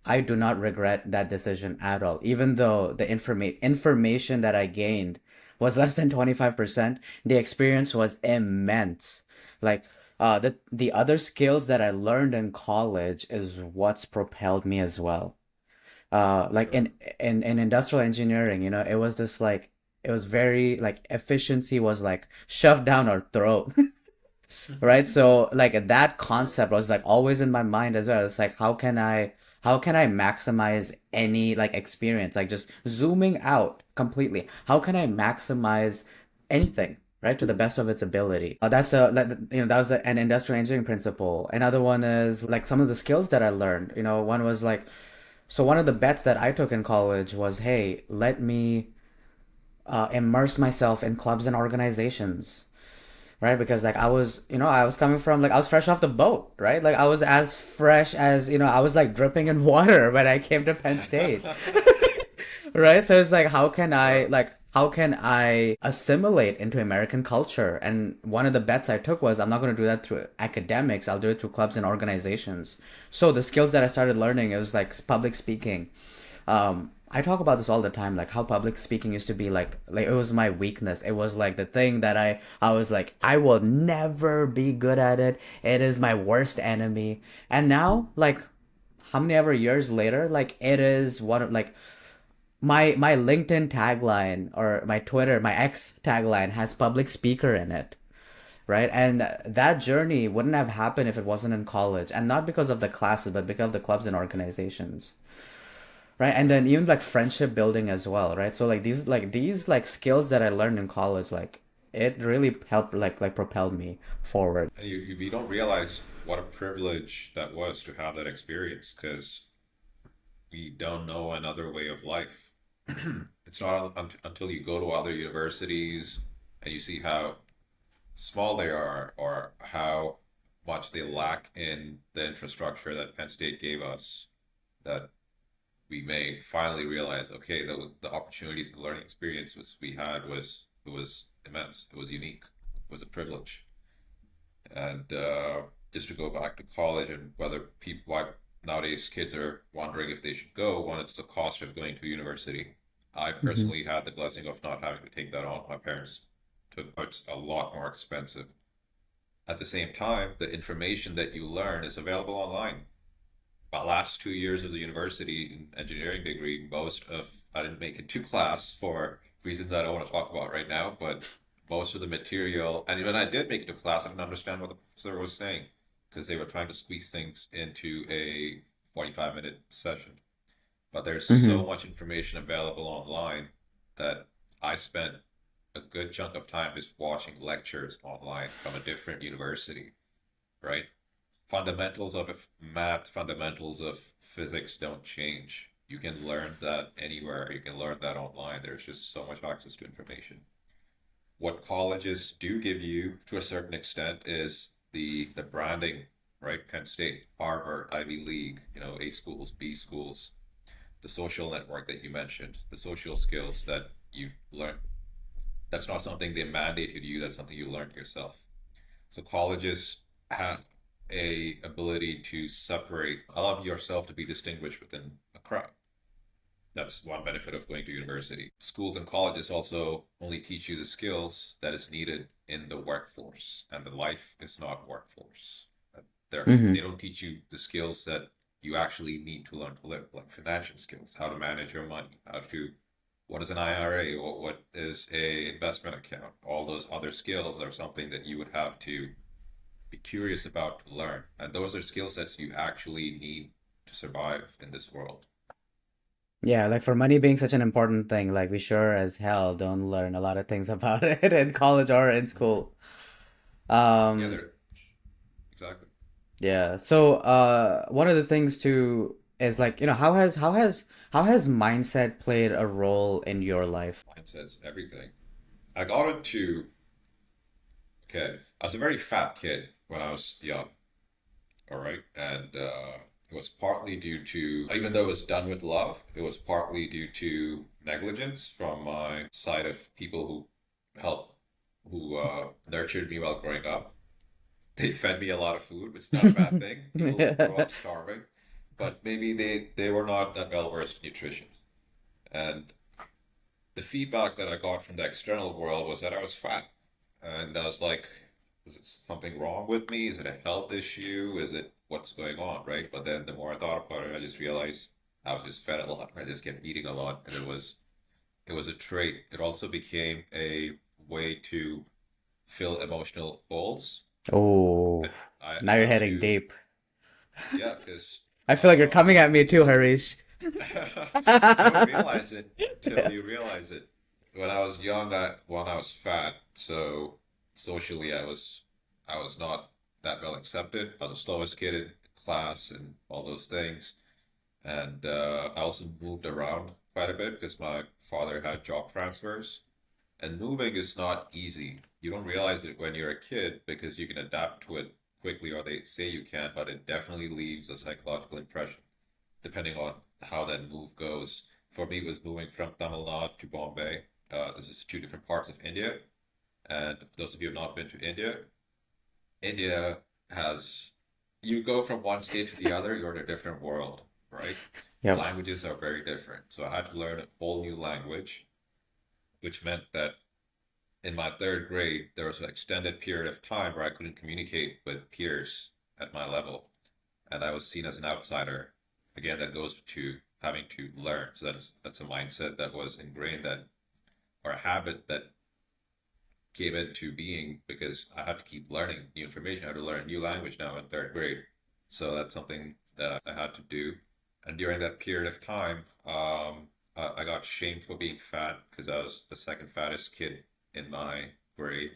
I do not regret that decision at all. Even though the information that I gained was less than 25%, the experience was immense. Like the other skills that I learned in college is what's propelled me as well. you. Like Sure. in industrial engineering, it was just like it was very like efficiency was like shoved down our throat. Right? So like that concept was like always in my mind as well. It's like how can I maximize any like experience? Like just zooming out completely. How can I maximize anything? Right, to the best of its ability. That's a like, that was an industrial engineering principle. Another one is like some of the skills that I learned. One was like so one of the bets that I took in college was, hey, let me immerse myself in clubs and organizations, right? Because like I was coming from like I was fresh off the boat, right? Like I was as fresh as I was like dripping in water when I came to Penn State, right? So it's like Well, how can I assimilate into American culture? And one of the bets I took was I'm not going to do that through academics. I'll do it through clubs and organizations. So the skills that I started learning, it was like public speaking. I talk about this all the time, like how public speaking used to be like it was my weakness. It was like the thing that I was like I will never be good at it. It is my worst enemy. And now, like how many ever years later, like it is one of like my LinkedIn tagline or my Twitter, my X tagline has public speaker in it, right? And that journey wouldn't have happened if it wasn't in college, and not because of the classes, but because of the clubs and organizations, right? And then even like friendship building as well, right? So like these skills that I learned in college, like it really helped like propel me forward. And you don't realize what a privilege that was to have that experience because we don't know another way of life. It's not until you go to other universities and you see how small they are or how much they lack in the infrastructure that Penn State gave us that we may finally realize, okay, the opportunities and the learning experiences we had was immense. It was unique. It was a privilege. And just to go back to college and whether people why nowadays kids are wondering if they should go, one, it's the cost of going to university. I Mm-hmm. personally had the blessing of not having to take that on. My parents took it's a lot more expensive. At the same time, the information that you learn is available online. My last 2 years of the university engineering degree, most of I didn't make it to class for reasons I don't want to talk about right now, but most of the material, and when I did make it to class, I didn't understand what the professor was saying because they were trying to squeeze things into a 45-minute session. But there's so Mm-hmm. much information available online that I spent a good chunk of time just watching lectures online from a different university, right? Fundamentals of math, fundamentals of physics don't change. You can learn that anywhere. You can learn that online. There's just so much access to information. What colleges do give you to a certain extent is the branding, right? Penn State, Harvard, Ivy League, A schools, B schools, the social network that you mentioned, the social skills that you learn. That's not something they mandated you, that's something you learned yourself. So colleges have a ability to separate, allow yourself to be distinguished within a crowd. That's one benefit of going to university. Schools and colleges also only teach you the skills that is needed in the workforce, and the life is not workforce. They Mm-hmm. don't teach you the skills that you actually need to learn to live, like financial skills, how to manage your money, how to what is an IRA, what is a investment account. All those other skills are something that you would have to be curious about to learn, and those are skill sets you actually need to survive in this world. Yeah, like for money being such an important thing, like we sure as hell don't learn a lot of things about it in college or in school. Yeah, Um, they're exactly. yeah. So, one of the things too is like, how has mindset played a role in your life? Mindsets, everything. I got into okay. I was a very fat kid when I was young. All right, and it was partly due to, even though it was done with love, it was partly due to negligence from my side of people helped, who nurtured me while growing up. They fed me a lot of food, which is not a bad thing. People grow up starving, but maybe they were not that well versed in nutrition. And the feedback that I got from the external world was that I was fat. And I was like, is it something wrong with me? Is it a health issue? Is it what's going on, right? But then the more I thought about it, I just realized I was just fed a lot. I just kept eating a lot, and it was a trait. It also became a way to fill emotional holes. Oh, I now you're had heading to, deep. yeah, because I feel like you're I coming at me too, Harish. you don't realize it till you realize it. When I was young, when I was fat, so socially I was not that well accepted. I was the slowest kid in class and all those things. And I also moved around quite a bit because my father had job transfers. And moving is not easy. You don't realize it when you're a kid because you can adapt to it quickly, or they say you can, but it definitely leaves a psychological impression depending on how that move goes. For me, it was moving from Tamil Nadu to Bombay. This is two different parts of India. And those of you who have not been to India, India has, you go from one state to the other, you're in a different world, right? Yep. Languages are very different. So I had to learn a whole new language, which meant that in my third grade, there was an extended period of time where I couldn't communicate with peers at my level, and I was seen as an outsider. Again, that goes to having to learn. So that's a mindset that was ingrained, that or a habit that came into being because I had to keep learning new information. I had to learn a new language now in third grade. So that's something that I had to do. And during that period of time, I got shamed for being fat because I was the second fattest kid in my grade.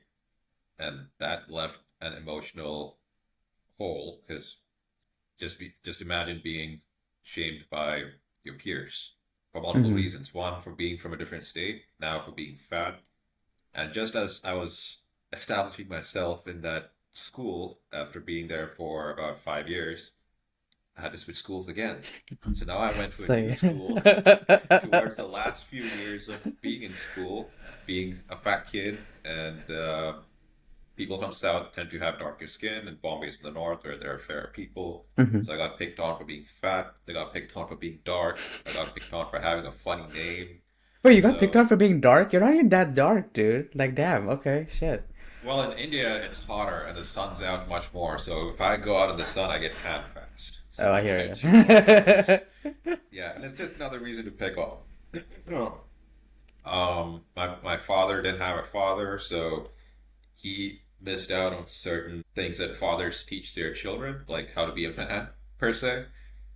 And that left an emotional hole because just imagine being shamed by your peers for multiple Mm-hmm. reasons. One, for being from a different state, now for being fat. And just as I was establishing myself in that school after being there for about 5 years, I had to switch schools again. So now I went to a So new yeah. school towards the last few years of being in school, being a fat kid, and people from South tend to have darker skin, and Bombay's in the North where there are fairer people. Hmm. So I got picked on for being fat. I got picked on for being dark. I got picked on for having a funny name. Wait, you got picked So on for being dark? You're not even that dark, dude. Like, damn. Okay, shit. well, in India, it's hotter and the sun's out much more. So if I go out in the sun, I get tan fast. So Oh, I compared hear to other countries, you. yeah, and it's just another reason to pick on. Oh. My father didn't have a father, so he missed out on certain things that fathers teach their children, like how to be a man per se.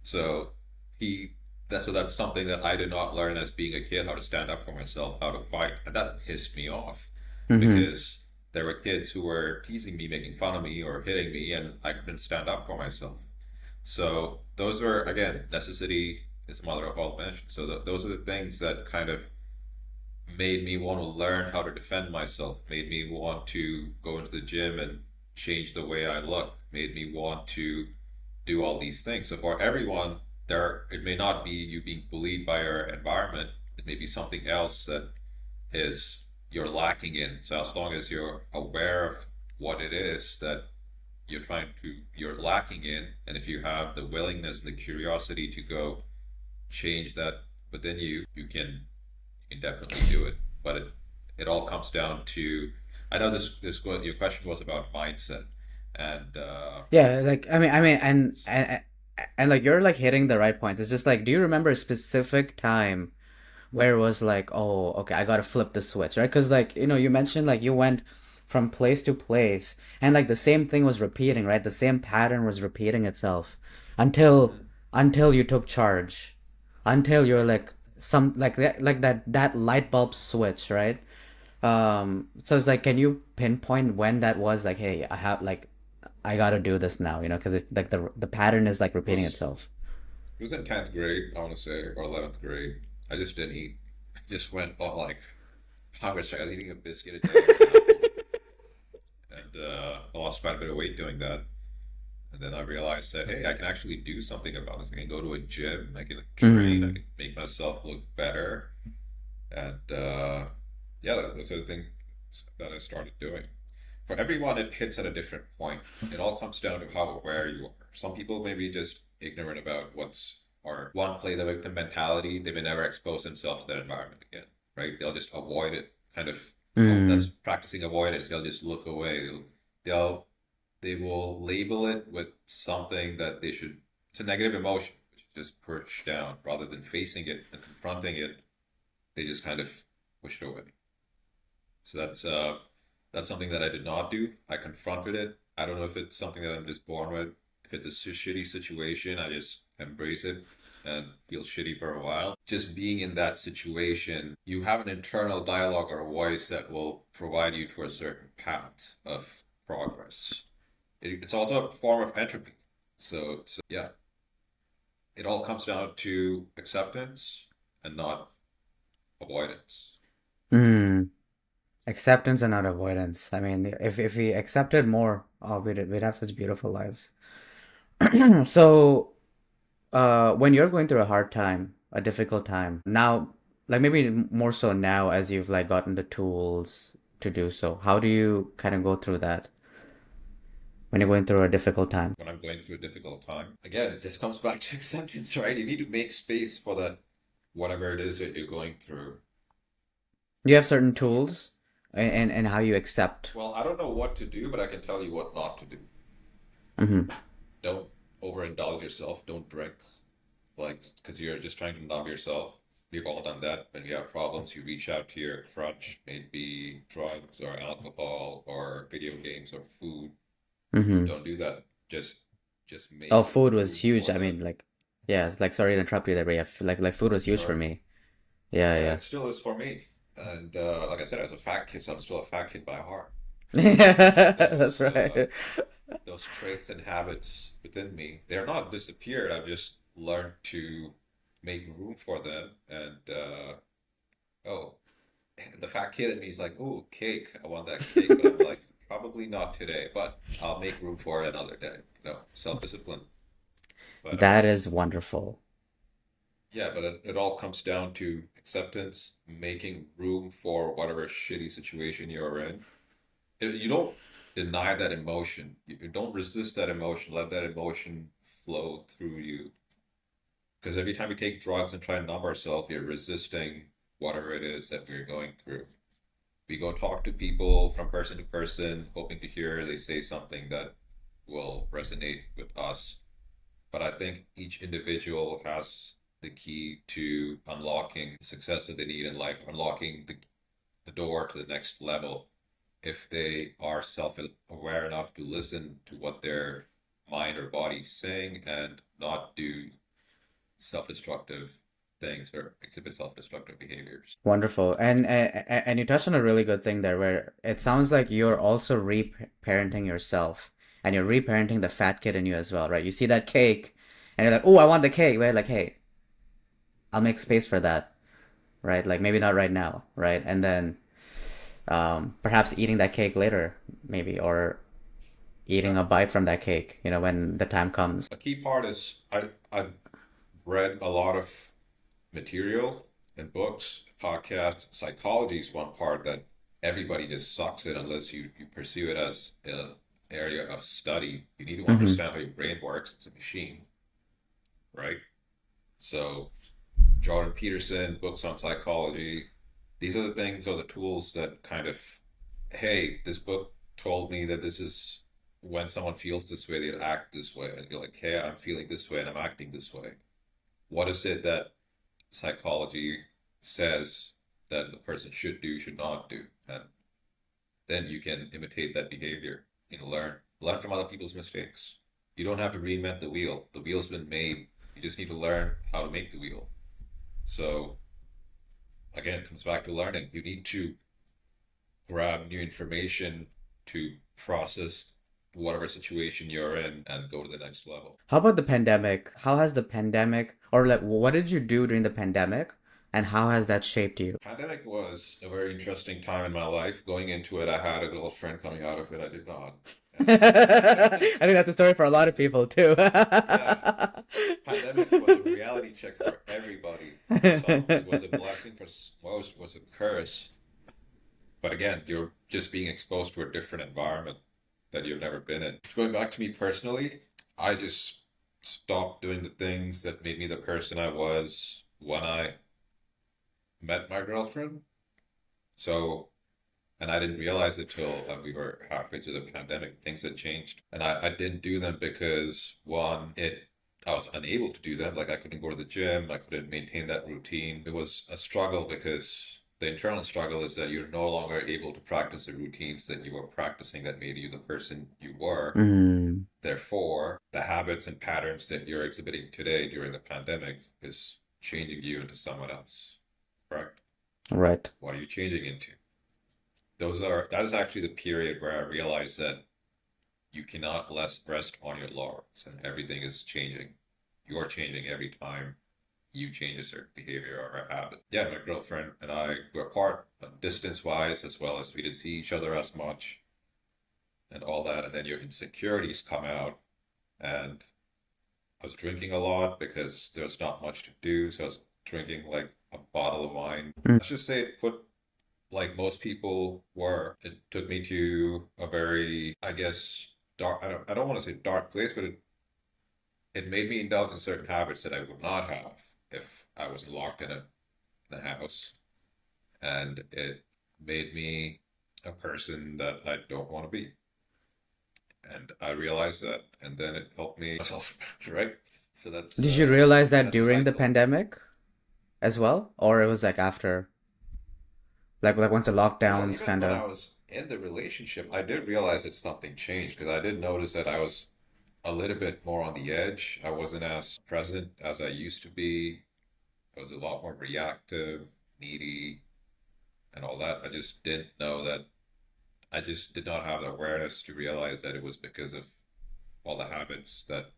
So he that's something that I did not learn as being a kid, how to stand up for myself, how to fight, and that pissed me off Hmm. because there were kids who were teasing me, making fun of me, or hitting me, and I couldn't stand up for myself. So those were again necessity is the mother of all invention. So those are the things that kind of made me want to learn how to defend myself, made me want to go into the gym and change the way I look, made me want to do all these things. So for everyone, there it may not be you being bullied by your environment. It may be something else that is you're lacking in. So as long as you're aware of what it is that you're lacking in, and if you have the willingness and the curiosity to go change that within you, you can definitely do it. But it all comes down to I know this your question was about mindset, and Yeah, like I mean, and like you're like hitting the right points. It's just like, do you remember a specific time where it was like, oh, okay, I gotta flip the switch, right? Because like you mentioned like you went from place to place, and like the same thing was repeating, right? The same pattern was repeating itself until Mhm. until you took charge, until you're like some like that light bulb switch, right? So it's like, can you pinpoint when that was like, hey, I gotta do this now, because it's like the pattern is like it repeating was itself. it was in 10th grade, I want to say, or 11th grade. I just didn't eat. I just went all like I was eating a biscuit a day and an apple, and I lost quite a bit of weight doing that. And then I realized that hey, I can actually do something about this. I can go to a gym, I can train, I Mm. can make myself look better, and yeah, those are the things that I started doing. For everyone, it hits at a different point. It all comes down to how aware you are. Some people may be just ignorant about what's, or one, play the victim mentality. They may never expose themselves to that environment again, right? They'll just avoid it, kind of. Oh, that's Mm. practicing avoidance. They'll just look away. They'll they will label it with something that they should. It's a negative emotion, which is just push down rather than facing it and confronting it. They just kind of push it away. So that's something that I did not do. I confronted it. I don't know if it's something that I'm just born with. If it's a shitty situation, I just embrace it and feel shitty for a while. Just being in that situation, you have an internal dialogue or a voice that will provide you to a certain path of progress. It's also a form of entropy. So yeah, it all comes down to acceptance and not avoidance. Mm. Acceptance and not avoidance. I mean, if we accepted more, oh, we'd have such beautiful lives. So, when you're going through a hard time, a difficult time, now, like maybe more so now as you've like gotten the tools to do so, how do you kind of go through that when you're going through a difficult time? When I'm going through a difficult time. Again, it just comes back to acceptance, right? You need to make space for that, whatever it is that you're going through. Do you have certain And you, tools and how you accept? well, I don't know what to do, but I can tell you what not to do. Hmm. Don't overindulge yourself. Don't drink, like, because you're just trying to numb yourself. we've all done that. When you have problems, you reach out to your crutch, maybe drugs or alcohol or video games or food. Mm-hmm. Don't do that. Just just Oh, make food was room huge. for I that. mean, like, yeah, it's like sorry to interrupt you there, but yeah, like food was huge for Sure. me. Yeah, Yeah, yeah. it still is for me. And like I said, as a fat kid, so I'm still a fat kid by heart. Yeah, But that's right. those traits and habits within me, they're not disappeared. I've just learned to make room for them. And oh, the fat kid in me is like, oh, cake. I want that cake. But I'm like, probably not today, but I'll make room for it another day. No, self-discipline. But That is wonderful. yeah, but it all comes down to acceptance, making room for whatever shitty situation you're in. You don't deny that emotion. You don't resist that emotion. Let that emotion flow through you. Because every time we take drugs and try and numb ourselves, you're resisting whatever it is that we're going through. We go talk to people from person to person, hoping to hear they say something that will resonate with us. But I think each individual has the key to unlocking the success that they need in life, unlocking the door to the next level if they are self-aware enough to listen to what their mind or body is saying and not do self-destructive things or exhibit self-destructive behaviors. Wonderful. And you touched on a really good thing there where it sounds like you're also reparenting yourself and you're reparenting the fat kid in you as well, right? You see that cake and you're like, "Oh, I want the cake." Right? Like, "Hey, I'll make space for that." Right? Like maybe not right now, right? And then perhaps eating that cake later, maybe, or eating Yeah. a bite from that cake, when the time comes. A key part is I've read a lot of material and books, podcasts. Psychology is one part that everybody just sucks in unless you pursue it as an area of study. You need to Mm-hmm. understand how your brain works. It's a machine, right? So Jordan Peterson, books on psychology. These are the things or the tools that kind of, hey, this book told me that this is when someone feels this way, they act this way. And you're like, hey, I'm feeling this way and I'm acting this way. What is it that psychology says that the person should do, should not do? And then you can imitate that behavior. Learn from other people's mistakes. You don't have to reinvent the wheel. The wheel's been made. You just need to learn how to make the wheel. So again, it comes back to learning. You need to grab new information to process whatever situation you're in and go to the next level. How about the pandemic? How has the pandemic, or like, what did you do during the pandemic, and how has that shaped you? Pandemic was a very interesting time in my life. Going into it, I had a girlfriend. Coming out of it, I did not. I And think that's a story for a lot of people too. yeah, pandemic was a reality check for everybody. For some, it was a blessing. For most, it was a curse. But again, you're just being exposed to a different environment that you've never been in. Going back to me personally, I just stopped doing the things that made me the person I was when I met my girlfriend. So, and I didn't realize it till we were halfway through the pandemic. Things had changed, and I didn't do them because one, I was unable to do them. Like I couldn't go to the gym, I couldn't maintain that routine. It was a struggle because the internal struggle is that you're no longer able to practice the routines that you were practicing that made you the person you were. Mm, Therefore, the habits and patterns that you're exhibiting today during the pandemic is changing you into someone else. Correct? right. What are you changing into? That is actually the period where I realized that you cannot less rest on your laurels and everything is changing. You're changing every time you change a certain behavior or a habit. Yeah, my girlfriend and I grew apart distance wise as well as we didn't see each other as much and all that. And then your insecurities come out. And I was drinking a lot because there's not much to do. So I was drinking like a bottle of wine. Mm. Let's just say it put like most people were. It took me to a very, I guess, dark. I don't want to say dark place, but it made me indulge in certain habits that I would not have if I was locked in a house, and it made me a person that I don't want to be. And I realized that, and then it helped me myself, right? So Did you realize that that's during the cycle. pandemic? as well, or it was like after, like once the Well, lockdowns even kind when of. I was in the relationship, I did realize that something changed because I did notice that I was a little bit more on the edge. I wasn't as present as I used to be. I was a lot more reactive, needy, and all that. I just didn't know that. I just did not have the awareness to realize that it was because of all the habits that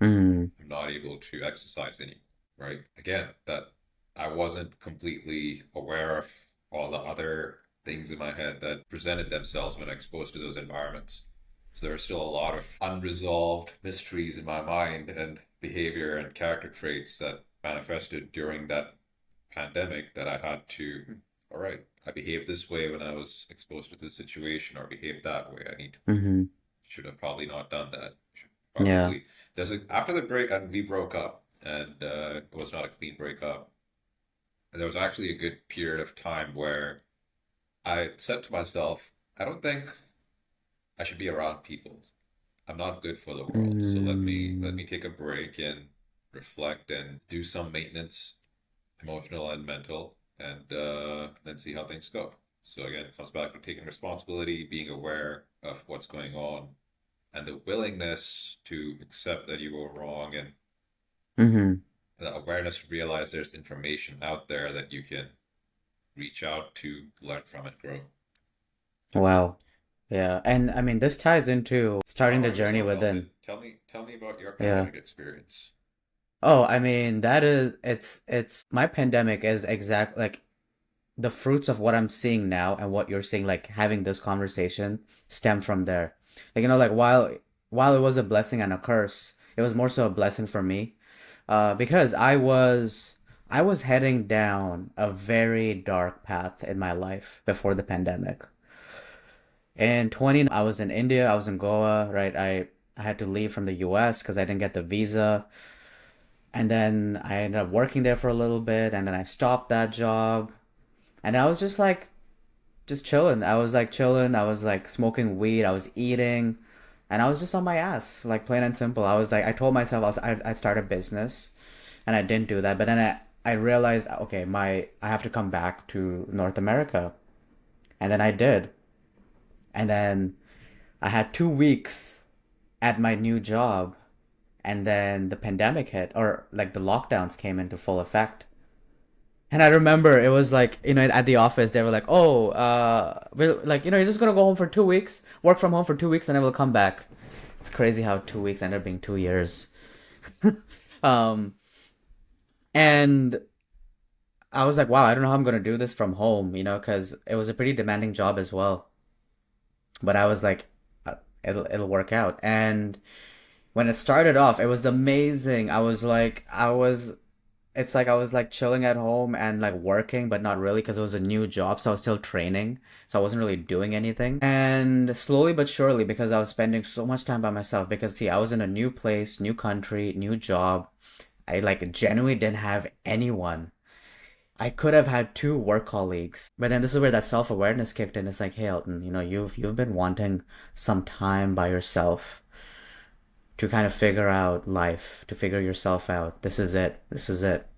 Mm, I'm not able to exercise anymore, right? Again, that I wasn't completely aware of all the other things in my head that presented themselves when exposed to those environments. So there are still a lot of unresolved mysteries in my mind and behavior and character traits that manifested during that pandemic that I had to, all right, I behaved this way when I was exposed to this situation or behaved that way. I need to, mm-hmm. should have probably not done that. Should Yeah. probably, after the break, and we broke up, and it was not a clean breakup. And there was actually a good period of time where I said to myself, I don't think I should be around people. I'm not good for the world. So let Mm, me take a break and reflect and do some maintenance, emotional and mental, and then see how things go. So again, it comes back to taking responsibility, being aware of what's going on, and the willingness to accept that you were wrong, and mm-hmm. the awareness to realize there's information out there that you can reach out to learn from and grow. Wow. Yeah. And I mean, this ties into How starting the about journey yourself, within. Elton? Tell me about your Yeah. pandemic experience. Oh, I mean, it's my pandemic is exact like the fruits of what I'm seeing now and what you're seeing, like having this conversation stem from there. Like, like while it was a blessing and a curse, it was more so a blessing for me. Because I was heading down a very dark path in my life before the pandemic. In 2019, I was in India, I was in Goa, right? I had to leave from the US because I didn't get the visa. And then I ended up working there for a little bit, and then I stopped that job. And I was just chilling. I was like chilling. I was like smoking weed. I was eating, and I was just on my ass, like plain and simple. I was like, I told myself I'd start a business, and I didn't do that. But then I realized, okay, I have to come back to North America, and then I did. And then I had 2 weeks at my new job, and then the pandemic hit, or like the lockdowns came into full effect. And I remember it was like, at the office, they were like, oh, we're like, you're just gonna go home for 2 weeks, work from home for 2 weeks, and then we'll come back. It's crazy how 2 weeks ended up being 2 years. um, and I was like, wow, I don't know how I'm gonna do this from home, because it was a pretty demanding job as well. But I was like, it'll work out. And when it started off, it was amazing. It's like I was like chilling at home and like working, but not really because it was a new job. So I was still training. So I wasn't really doing anything. And slowly but surely, because I was spending so much time by myself, because see, I was in a new place, new country, new job. I like genuinely didn't have anyone. I could have had two work colleagues, but then this is where that self awareness kicked in. It's like, hey, Elton, you've been wanting some time by yourself to kind of figure out life, to figure yourself out. This is it. This is it.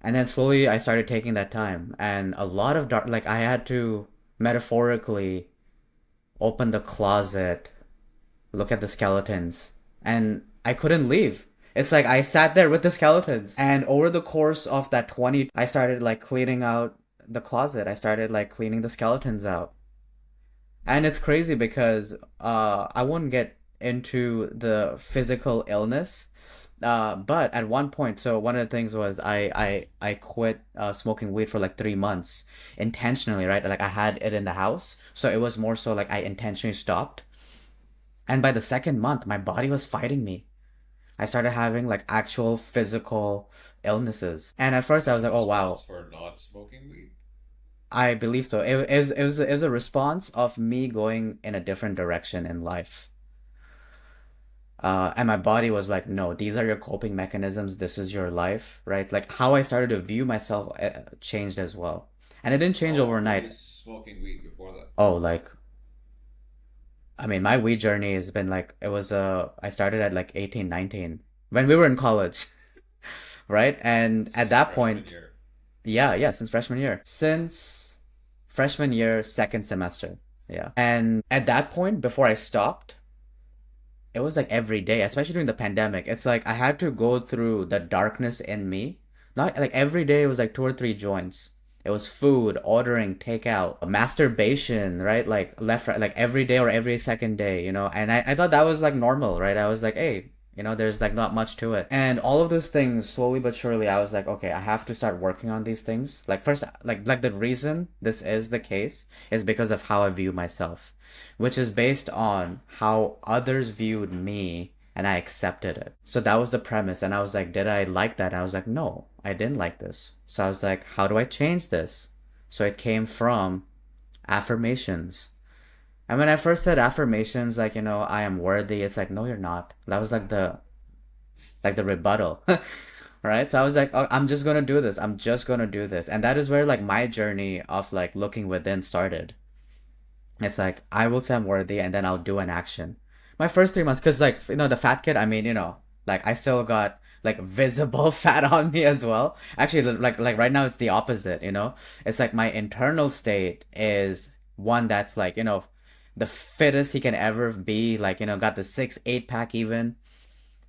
And then slowly I started taking that time. And a lot of dark, like I had to metaphorically open the closet, look at the skeletons, and I couldn't leave. It's like I sat there with the skeletons. And over the course of that 20, I started like cleaning out the closet. I started like cleaning the skeletons out. And it's crazy because I wouldn't get into the physical illness. But at one point, so one of the things was I quit smoking weed for like 3 months intentionally, right? Like I had it in the house, so it was more so like I intentionally stopped. And by the second month, my body was fighting me. I started having like actual physical illnesses, and at first I As was a like, oh response wow, for not smoking weed. I believe so. It was a response of me going in a different direction in life. And my body was like, no, these are your coping mechanisms. This is your life, right? Like how I started to view myself changed as well. And it didn't How change long were you overnight. smoking weed before that? Oh, like, I mean, my weed journey has been like, I started at like 18, 19 when we were in college. right? And at Since your that freshman point, year. yeah, since freshman year. Since freshman year, second semester. Yeah. And at that point, before I stopped, it was like every day, especially during the pandemic. It's like I had to go through the darkness in me. Not like every day, it was like two or three joints. It was food, ordering, takeout, masturbation, right? Like left, right, like every day or every second day, And I thought that was like normal, right? I was like, hey, there's like not much to it. And all of those things, slowly but surely, I was like, okay, I have to start working on these things. Like first, like the reason this is the case is because of how I view myself, which is based on how others viewed me and I accepted it. So that was the premise. And I was like, did I like that? And I was like, no, I didn't like this. So I was like, how do I change this? So it came from affirmations. And when I first said affirmations, like, I am worthy, it's like, no, you're not. That was like the rebuttal. Right? So I was like, oh, I'm just gonna do this. I'm just gonna do this. And that is where like my journey of like looking within started. It's like I will say I'm worthy, and then I'll do an action. My first 3 months, because like the fat kid. I mean, like I still got like visible fat on me as well. Actually, like right now it's the opposite. It's like my internal state is one that's like the fittest he can ever be. Like got the 6, 8 pack even,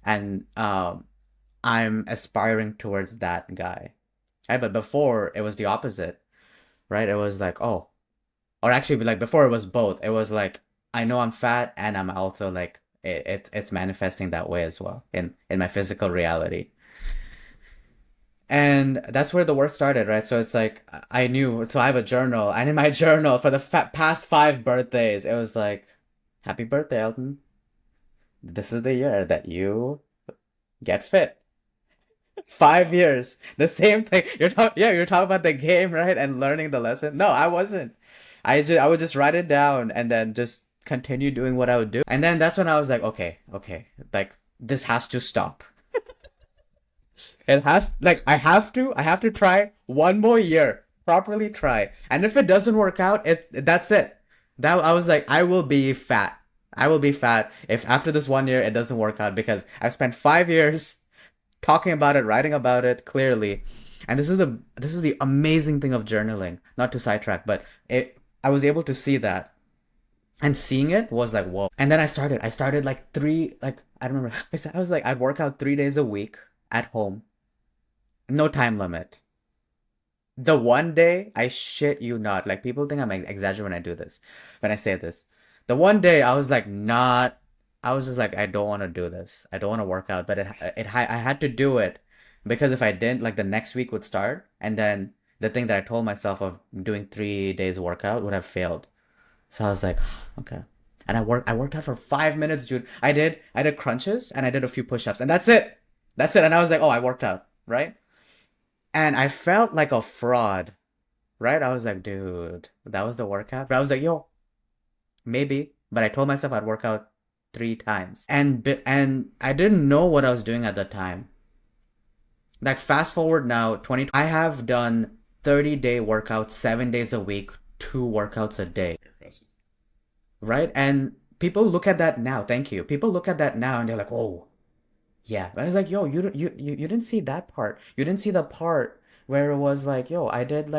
and I'm aspiring towards that guy. Right, but before it was the opposite. Right, it was like or actually like before it was both. It was like I know I'm fat and I'm also like it's manifesting that way as well in my physical reality. And that's where the work started, right? So it's like I knew. So I have a journal, and in my journal for the past 5 birthdays, it was like, "Happy birthday, Elton. This is the year that you get fit." 5 years, the same thing. You're talking about the game, right? And learning the lesson. No, I wasn't. I would just write it down and then just continue doing what I would do. And then that's when I was like, okay, like this has to stop. It has like I have to try one more year, properly try. And if it doesn't work out, that's it. That I was like, I will be fat. I will be fat if after this one year it doesn't work out because I've spent 5 years talking about it, writing about it clearly. And this is the amazing thing of journaling. Not to sidetrack, but I was able to see that, and seeing it was like whoa. And then I started like three, like I don't remember. I was like I'd work out 3 days a week at home, no time limit. The one day, I shit you not, like people think I'm exaggerating when I do this, when I say this. The one day I was like not, I was just like I don't want to do this. I don't want to work out, but I had to do it because if I didn't, like the next week would start, and then the thing that I told myself of doing 3 days workout would have failed. So I was like, okay. And I worked out for 5 minutes, dude. I did crunches and I did a few push-ups, and that's it. That's it. And I was like, oh, I worked out, right? And I felt like a fraud, right? I was like, dude, that was the workout. But I was like, yo, maybe. But I told myself I'd work out 3 times, and I didn't know what I was doing at the time. Like fast forward now, 20. I have done 30-day workouts, 7 days a week, 2 workouts a day, Impressive. right? And people look at that now. Thank you. People look at that now and they're like, oh, yeah, but it's like, yo, you didn't see that part. You didn't see the part where it was like, yo, I did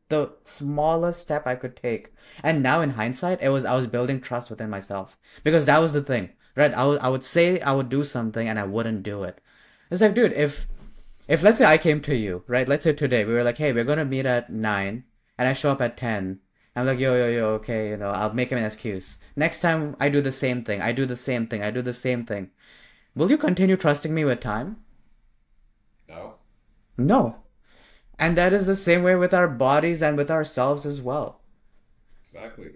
the smallest step I could take. And now in hindsight, I was building trust within myself because that was the thing, right? I would say I would do something and I wouldn't do it. It's like, dude, if let's say I came to you, right? Let's say today we were like, hey, we're gonna meet at 9, and I show up at 10. I'm like, yo, okay, I'll make him an excuse. Next time I do the same thing. I do the same thing. I do the same thing. Will you continue trusting me with time? No? No. And that is the same way with our bodies and with ourselves as well. Exactly.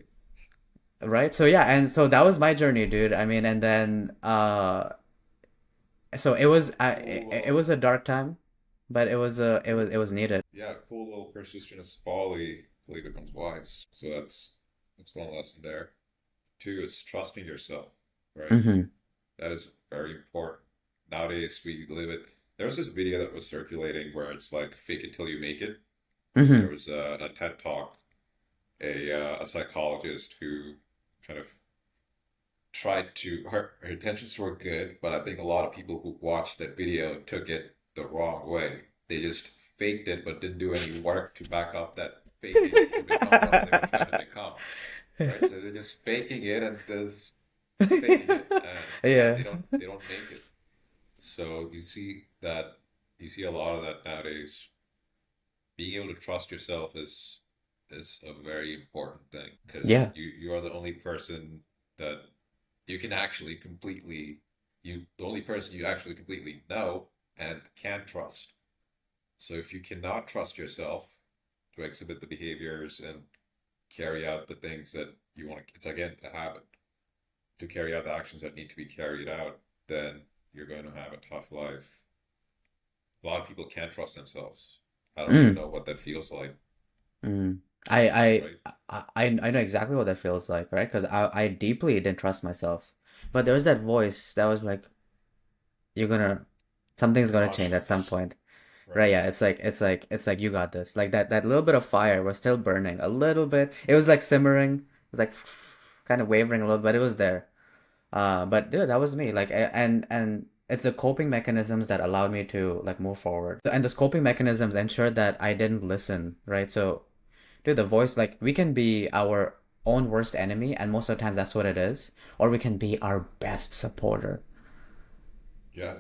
Right? So yeah, and so that was my journey, dude. I mean, and then so it was a dark time, but it was needed. Yeah, cool little persistence folly till he becomes wise. So that's one lesson there. Two is trusting yourself, right? Mhm. That is very important. Nowadays we live it. There was this video that was circulating where it's like fake it till you make it. There Mhm. was a TED talk, a psychologist who kind of tried to her intentions were good, but I think a lot of people who watched that video took it the wrong way. They just faked it but didn't do any work to back up that faking to become what they were trying to become. Right? So they're just faking it and just faking it. And yeah, Yeah. they don't make it. So you see a lot of that nowadays. Being able to trust yourself is a very important thing because Yeah. you are the only person that you can actually completely the only person you actually completely know and can trust. So if you cannot trust yourself to exhibit the behaviors and carry out the things that you want to, it's again a habit to carry out the actions that need to be carried out, then you're going to have a tough life. A lot of people can't trust themselves. I don't even Mm, know what that feels like, mm. I, I, right? I know exactly what that feels like, right? Because I deeply didn't trust myself. But there was that voice that was like, you're gonna, something's The gonna change at some conscience, point. Right, right? yeah, it's like you got this. Like that little bit of fire was still burning a little bit. It was like simmering. It was like kind of wavering a little, but it was there. But dude, that was me. Like, and it's the coping mechanisms that allowed me to like move forward. And those coping mechanisms ensured that I didn't listen, right? So, dude, the voice, like, we can be our own worst enemy, and most of the times that's what it is, or we can be our best supporter. Yeah,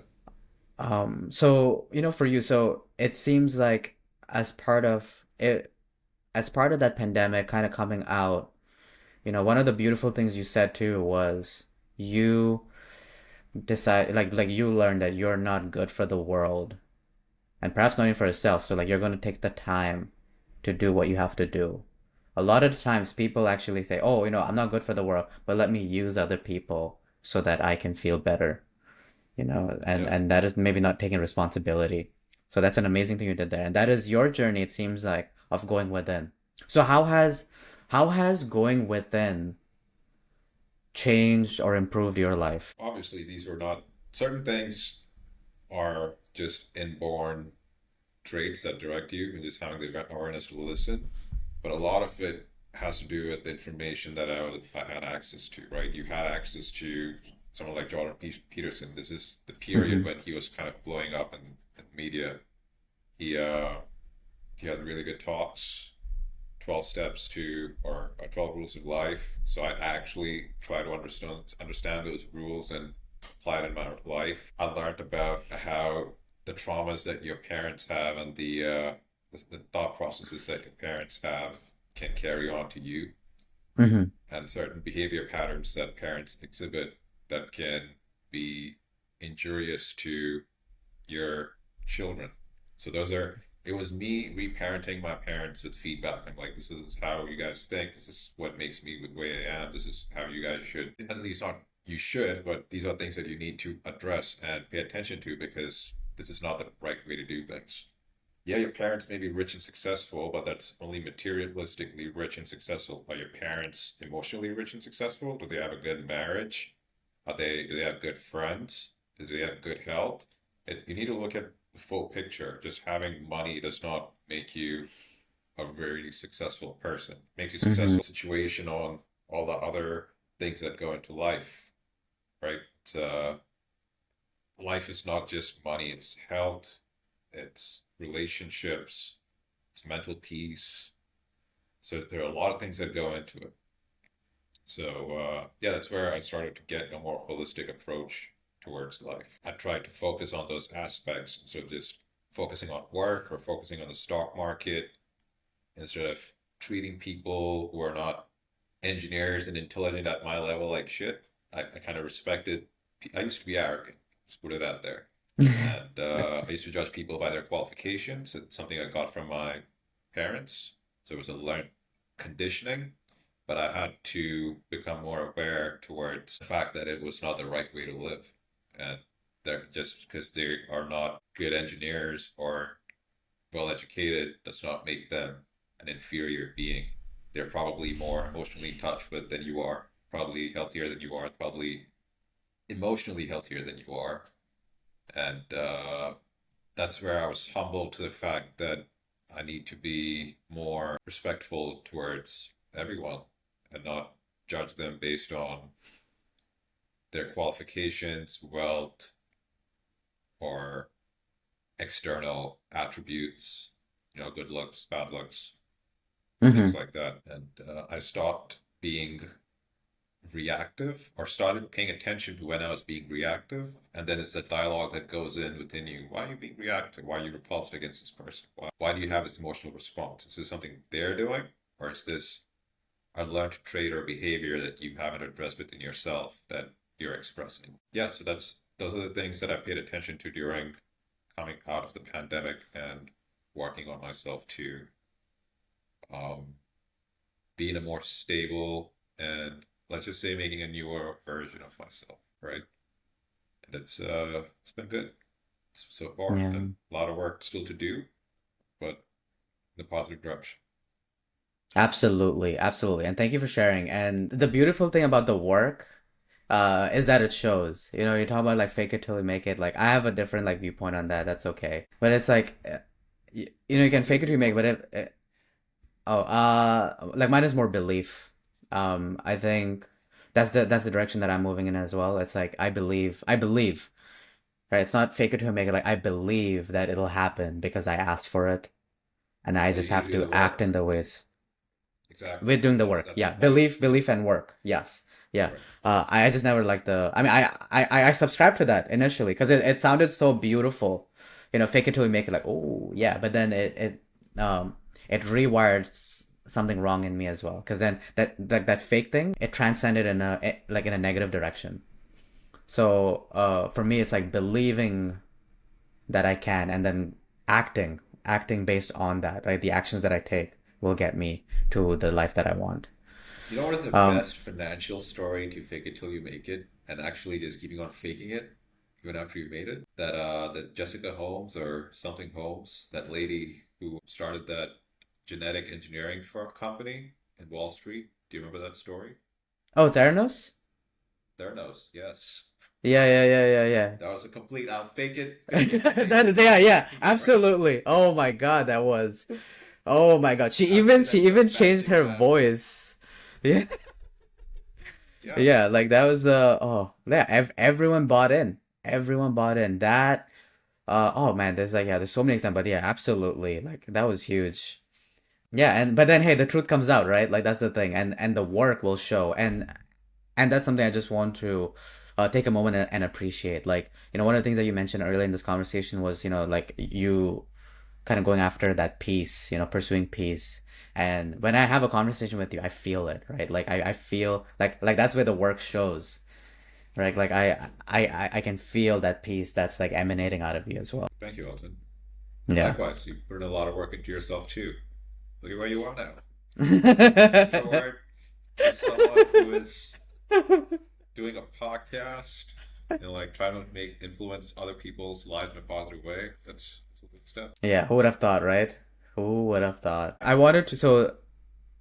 So, for you, so it seems like as part of it, as part of that pandemic kind of coming out, one of the beautiful things you said too was you decide like you learn that you're not good for the world and perhaps not even for yourself. So like you're going to take the time to do what you have to do. A lot of the times people actually say, "Oh, I'm not good for the world, but let me use other people so that I can feel better." And yeah. and that is maybe not taking responsibility. So that's an amazing thing you did there. And that is your journey, it seems like, of going within. So how has going within changed or improved your life? Obviously, these were not certain things are just inborn traits that direct you and just having the awareness to listen. But a lot of it has to do with the information that I had access to, right? You had access to someone like Jordan Peterson. This is the period Mm-hmm. when he was kind of blowing up in media. He he had really good talks, 12 steps to or 12 rules of life. So I actually try to understand those rules and apply it in my life. I learned about how the traumas that your parents have and the thought processes that your parents have can carry on to you, Mm-hmm. and certain behavior patterns that parents exhibit that can be injurious to your children. So those are it was me reparenting my parents with feedback. I'm like, this is how you guys think. This is what makes me the way I am. This is how you guys should, at least not you should, but these are things that you need to address and pay attention to because this is not the right way to do things. Yeah, your parents may be rich and successful, but that's only materialistically rich and successful. Are your parents emotionally rich and successful? Do they have a good marriage? Do they have good friends? Do they have good health? You need to look at the full picture. Just having money does not make you a very successful person. It makes you Mm-hmm. successful situation on all the other things that go into life, right? Life is not just money, it's health, it's relationships, it's mental peace. So there are a lot of things that go into it. So yeah, that's where I started to get a more holistic approach towards life. I tried to focus on those aspects instead of just focusing on work or focusing on the stock market instead of treating people who are not engineers and intelligent at my level like shit. I kind of respected. I used to be arrogant. Just put it out there. And I used to judge people by their qualifications. It's something I got from my parents. So it was a learned conditioning, but I had to become more aware towards the fact that it was not the right way to live. And they're just because they are not good engineers or well educated does not make them an inferior being. They're probably more emotionally in touch with than you are, probably healthier than you are, probably emotionally healthier than you are. And that's where I was humbled to the fact that I need to be more respectful towards everyone and not judge them based on their qualifications, wealth, or external attributes, good looks, bad looks, things Mm-hmm. like that. And I stopped being reactive or started paying attention to when I was being reactive. And then it's a dialogue that goes in within you. Why are you being reactive? Why are you repulsed against this person? Why do you have this emotional response? Is this something they're doing? Or is this a learned trait or behavior that you haven't addressed within yourself that you're expressing? Yeah, so those are the things that I paid attention to during coming out of the pandemic and working on myself to um, being a more stable and, let's just say, making a newer version of myself, right? And it's been good so far, Yeah. and a lot of work still to do, but in the positive direction. Absolutely, absolutely. And thank you for sharing. And the beautiful thing about the work, is that it shows. You know, you talk about like fake it till you make it. Like I have a different like viewpoint on that. That's okay. But it's like, you know, you can What's your fake it till you make, viewpoint? but like mine is more belief. I think that's the direction that I'm moving in as well. It's like I believe, right? It's not fake it till you make it. Like I believe that it'll happen because I asked for it, and I But just you need have to do to the act in work. the ways. Exactly. We're doing the That's work. that's the Yeah. point. Yeah. Belief and work. Yes. Yeah. Right. I just never liked the, I mean, I subscribed to that initially because it sounded so beautiful. You know, fake it till we make it like, oh, yeah. But then it rewired something wrong in me as well. Because then that fake thing, it transcended in like in a negative direction. So, for me, it's like believing that I can and then acting based on that, right? The actions that I take will get me to the life that I want. You know what is the Um, best financial story to fake it till you make it, and actually just keeping on faking it even after you made it? That Jessica Holmes or something Holmes, that lady who started that genetic engineering company in Wall Street. Do you remember that story? oh, Theranos? Theranos, yes. Yeah, yeah, yeah, yeah, yeah. That was a complete I'll fake it to make it Yeah, yeah, thing, right? absolutely. Oh my God, that was. Oh my God, I would say she that's the even best changed her example. voice. Yeah, Yeah, yeah, like that was oh yeah, everyone bought in. Everyone bought in. That oh man, there's like yeah, there's so many examples. But yeah, absolutely, like that was huge. Yeah, and but then hey, the truth comes out, right? Like that's the thing, and the work will show, and that's something I just want to take a moment and appreciate. Like, you know, one of the things that you mentioned earlier in this conversation was, you know, like you kind of going after that peace, you know, pursuing peace. And when I have a conversation with you, I feel it, right? Like I feel like that's where the work shows, right? Like I can feel that peace that's like emanating out of you as well. thank you, Elton. And Yeah. likewise, you've put in a lot of work into yourself too. Look at where you are now. From an introvert to someone who is doing a podcast and like trying to make influence other people's lives in a positive way. That's a good step. Yeah, who would have thought, right? Who would have thought? I wanted to, so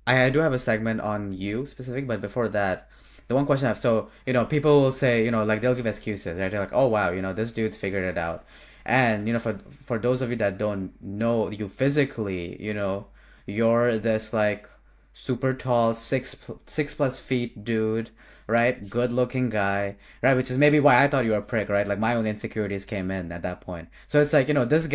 I do have a segment on you specific, but before that, the one question I have, so, you know, people will say, you know, like they'll give excuses, right? They're like, oh wow, you know, this dude's figured it out. And, you know, for those of you that don't know you physically, you know, you're this like super tall, 6+ feet dude, right? Good looking guy, right? Which is maybe why I thought you were a prick, right? Like my own insecurities came in at that point. So it's like, you know, this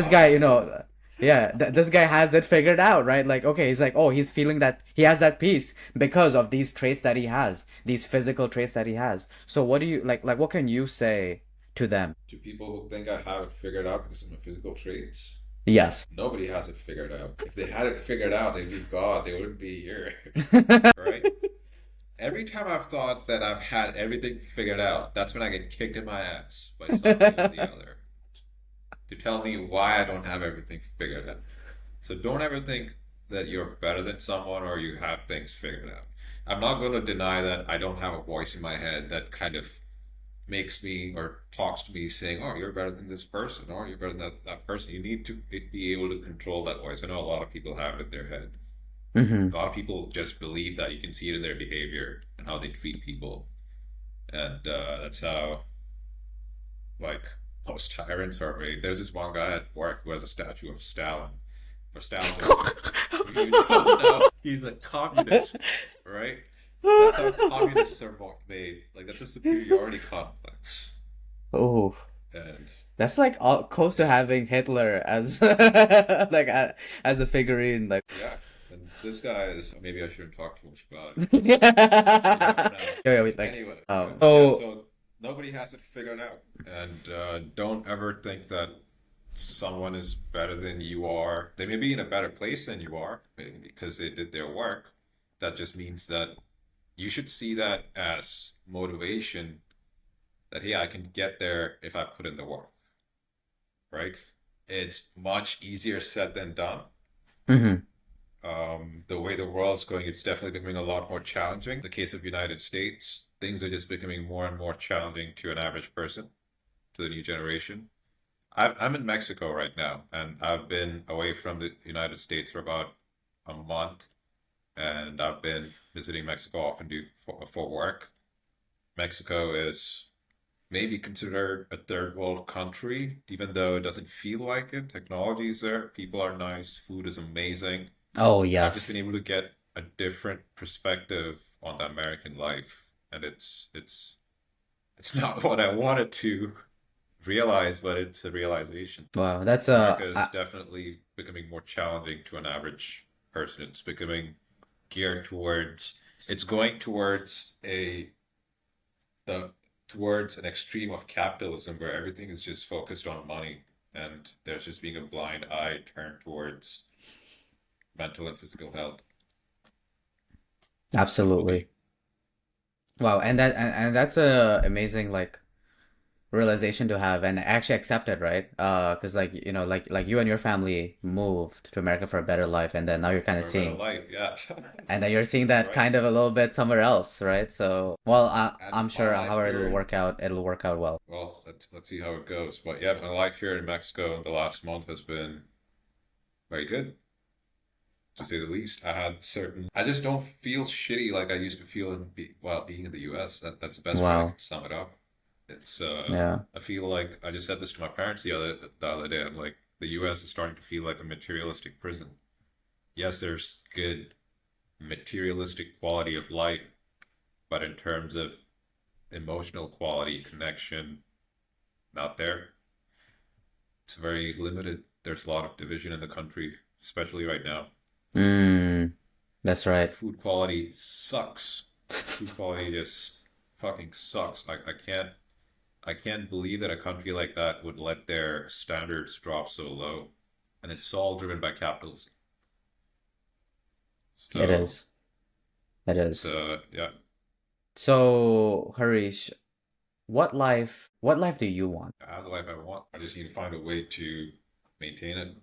Wow, guy, you Elton. know, yeah, this guy has it figured out, right? Like, okay, he's like, oh, he's feeling that he has that peace because of these traits that he has, these physical traits that he has. So, what do you like? What can you say to them? To people who think I have it figured out because of my physical traits, Yes. nobody has it figured out. If they had it figured out, they'd be God. They wouldn't be here, right? Every time I've thought that I've had everything figured out, that's when I get kicked in my ass by something or the other to tell me why I don't have everything figured out. So don't ever think that you're better than someone or you have things figured out. I'm not going to deny that I don't have a voice in my head that kind of makes me or talks to me saying, "Oh, you're better than this person," or "You're better than that person." You need to be able to control that voice. I know a lot of people have it in their head. Mm-hmm. A lot of people just believe that. You can see it in their behavior and how they treat people, and that's how like most tyrants are made. There's this one guy at work who has a statue of Stalin. For Stalin, if you don't know, he's a communist, right? That's how communists are made. Like that's a superiority complex, Oh, and That's like close to having Hitler as like as a figurine. Like, Yeah. And this guy is, maybe I shouldn't talk too much about it because you never yeah, know. yeah, we But like, anyway, yeah, oh, so nobody has it figured out. And don't ever think that someone is better than you are. They may be in a better place than you are, maybe because they did their work. That just means that you should see that as motivation that, hey, I can get there if I put in the work, right? It's much easier said than done. hmm. The way the world's going, it's definitely becoming a lot more challenging. The case of United States, things are just becoming more and more challenging to an average person, to the new generation. I'm in Mexico right now, and I've been away from the United States for about a month, and I've been visiting Mexico often for work. Mexico is maybe considered a third world country, even though it doesn't feel like it. Technology is there, people are nice, food is amazing. Oh I've just been yes. able to get a different perspective on the American life, and it's not what I wanted to realize, but it's a realization. Wow, that's America is definitely becoming more challenging to an average person. It's becoming geared towards, it's going towards the towards an extreme of capitalism where everything is just focused on money, and there's just being a blind eye turned towards mental and physical health. absolutely. Simply, Wow, and that's a amazing like realization to have and actually accept it, right? Because like like you and your family moved to America for a better life, and then now you're kind of for a better seeing, life, yeah. and then you're seeing that Right. kind of a little bit somewhere else, right? So, well, And I'm my sure life however here in, it'll work out well. well, let's see how it goes. But yeah, my life here in Mexico in the last month has been very good, to say the least. I just don't feel shitty like I used to feel while being in the US. That's the best way I Wow. can sum it up. It's Yeah. I feel like I just said this to my parents the other day. I'm like, the US is starting to feel like a materialistic prison. Yes, there's good materialistic quality of life, but in terms of emotional quality, connection, not there. It's very limited. There's a lot of division in the country, especially right now. Mm, that's right. Food quality sucks. Food quality just fucking sucks. I can't believe that a country like that would let their standards drop so low. And it's all driven by capitalism. It So is. It it's is. yeah, So, Harish, what life do you want? I have the life I want. I just need to find a way to maintain it.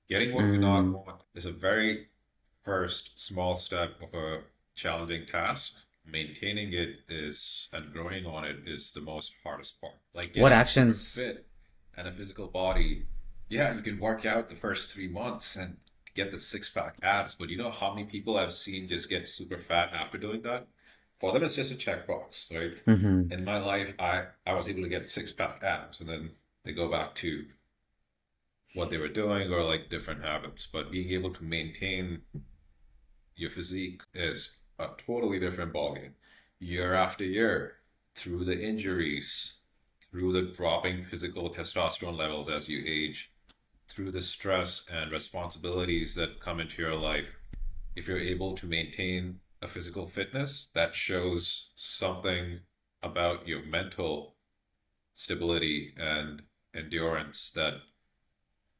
Getting what we not Mm, want is a very first small step of a challenging task. Maintaining it is and growing on it is the most hardest part. Like what getting super actions? fit and a physical body. Yeah, you can work out the first 3 months and get the six pack abs, but you know how many people I've seen just get super fat after doing that? For them, it's just a checkbox, right? Hmm. In my life, I was able to get six pack abs, and then they go back to what they were doing or like different habits. But being able to maintain your physique is a totally different ballgame. Year after year, through the injuries, through the dropping physical testosterone levels as you age, through the stress and responsibilities that come into your life, if you're able to maintain a physical fitness, that shows something about your mental stability and endurance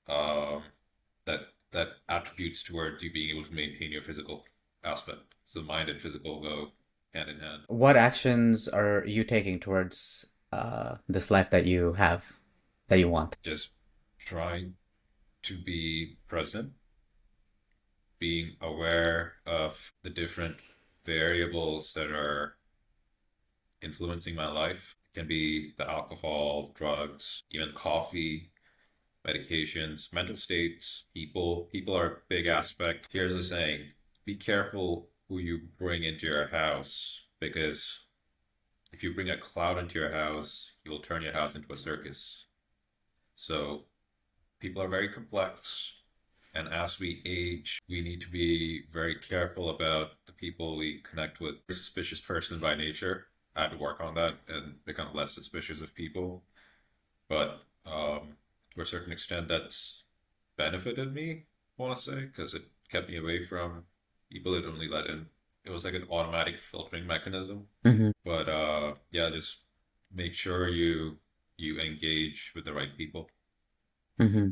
um, that attributes towards you being able to maintain your physical aspect. So mind and physical go hand in hand. What actions are you taking towards this life that you have that you want? Just trying to be present, being aware of the different variables that are influencing my life. It can be the alcohol, drugs, even coffee, medications, mental states, people. People are a big aspect. Here's the saying: be careful who you bring into your house, because if you bring a cloud into your house, you will turn your house into a circus. So people are very complex. And as we age, we need to be very careful about the people we connect with. A suspicious person by nature. I had to work on that and become less suspicious of people. but to a certain extent, that's benefited me, I want to say, because it kept me away from people it only let in. It was like an automatic filtering mechanism. But yeah, just make sure you engage with the right people. Mm-hmm.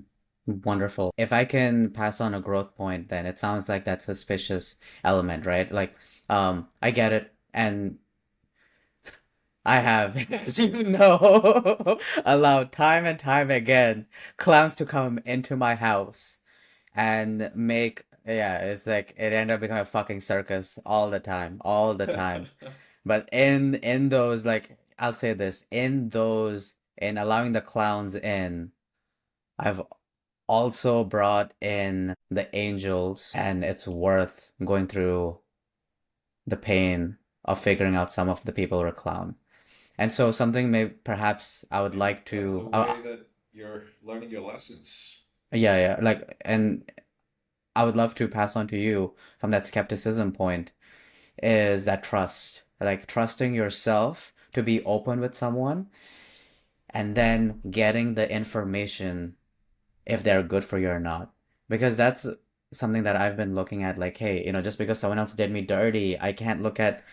Wonderful. If I can pass on a growth point, then it sounds like that suspicious element, right? Like, I get it, and I have, as you know, allowed time and time again clowns to come into my house and make, yeah, it's like it ended up becoming a fucking circus all the time, all the time. But in those, like, I'll say this, in allowing the clowns in, I've also brought in the angels, and it's worth going through the pain of figuring out some of the people who are clown. And so something may perhaps I would Maybe like that's the to, way that you're learning your lessons. yeah, yeah, like, and I would love to pass on to you from that skepticism point is that trust, like trusting yourself to be open with someone and then getting the information if they're good for you or not. Because that's something that I've been looking at, like, hey, just because someone else did me dirty, I can't look at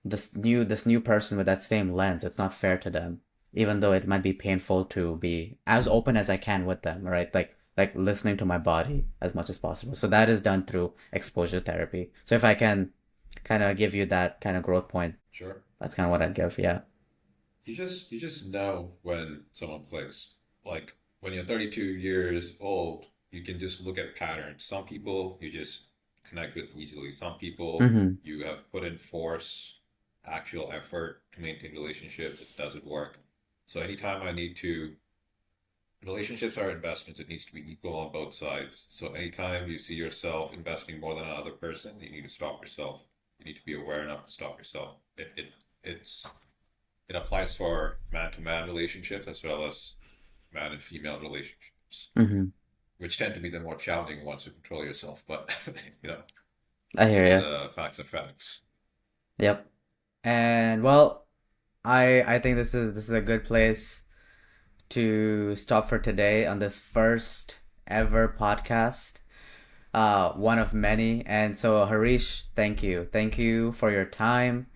this new person with that same lens. It's not fair to them, even though it might be painful to be as open as I can with them, right? Like listening to my body as much as possible. So that is done through exposure therapy. So if I can kind of give you that kind of growth point, Sure. that's kind of what I'd give. Yeah. You just know when someone clicks. Like when you're 32 years old, you can just look at patterns. Some people you just connect with easily. Some people Mm-hmm. you have put in force, actual effort to maintain relationships. It doesn't work. So anytime I need to, relationships are investments. It needs to be equal on both sides. So anytime you see yourself investing more than another person, you need to stop yourself. You need to be aware enough to stop yourself. It applies for man to man relationships as well as man and female relationships, Mm-hmm. which tend to be the more challenging ones to control yourself. But you know, I hear it's you. facts are facts. Yep. And well, I think this is a good place to stop for today on this first ever podcast. One of many. And so, Harish, thank you. Thank you for your time,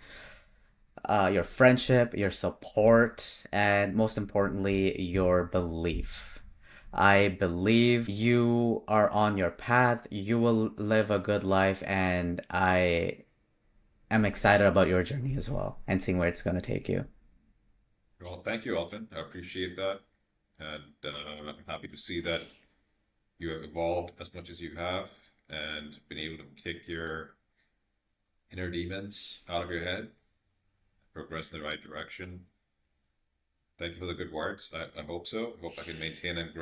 your friendship, your support, and most importantly, your belief. I believe you are on your path. You will live a good life, and I am excited about your journey as well and seeing where it's going to take you. Well, thank you, Alvin. I appreciate that, and I'm happy to see that you have evolved as much as you have and been able to kick your inner demons out of your head, progress in the right direction. Thank you for the good words. I hope so. I hope I can maintain and grow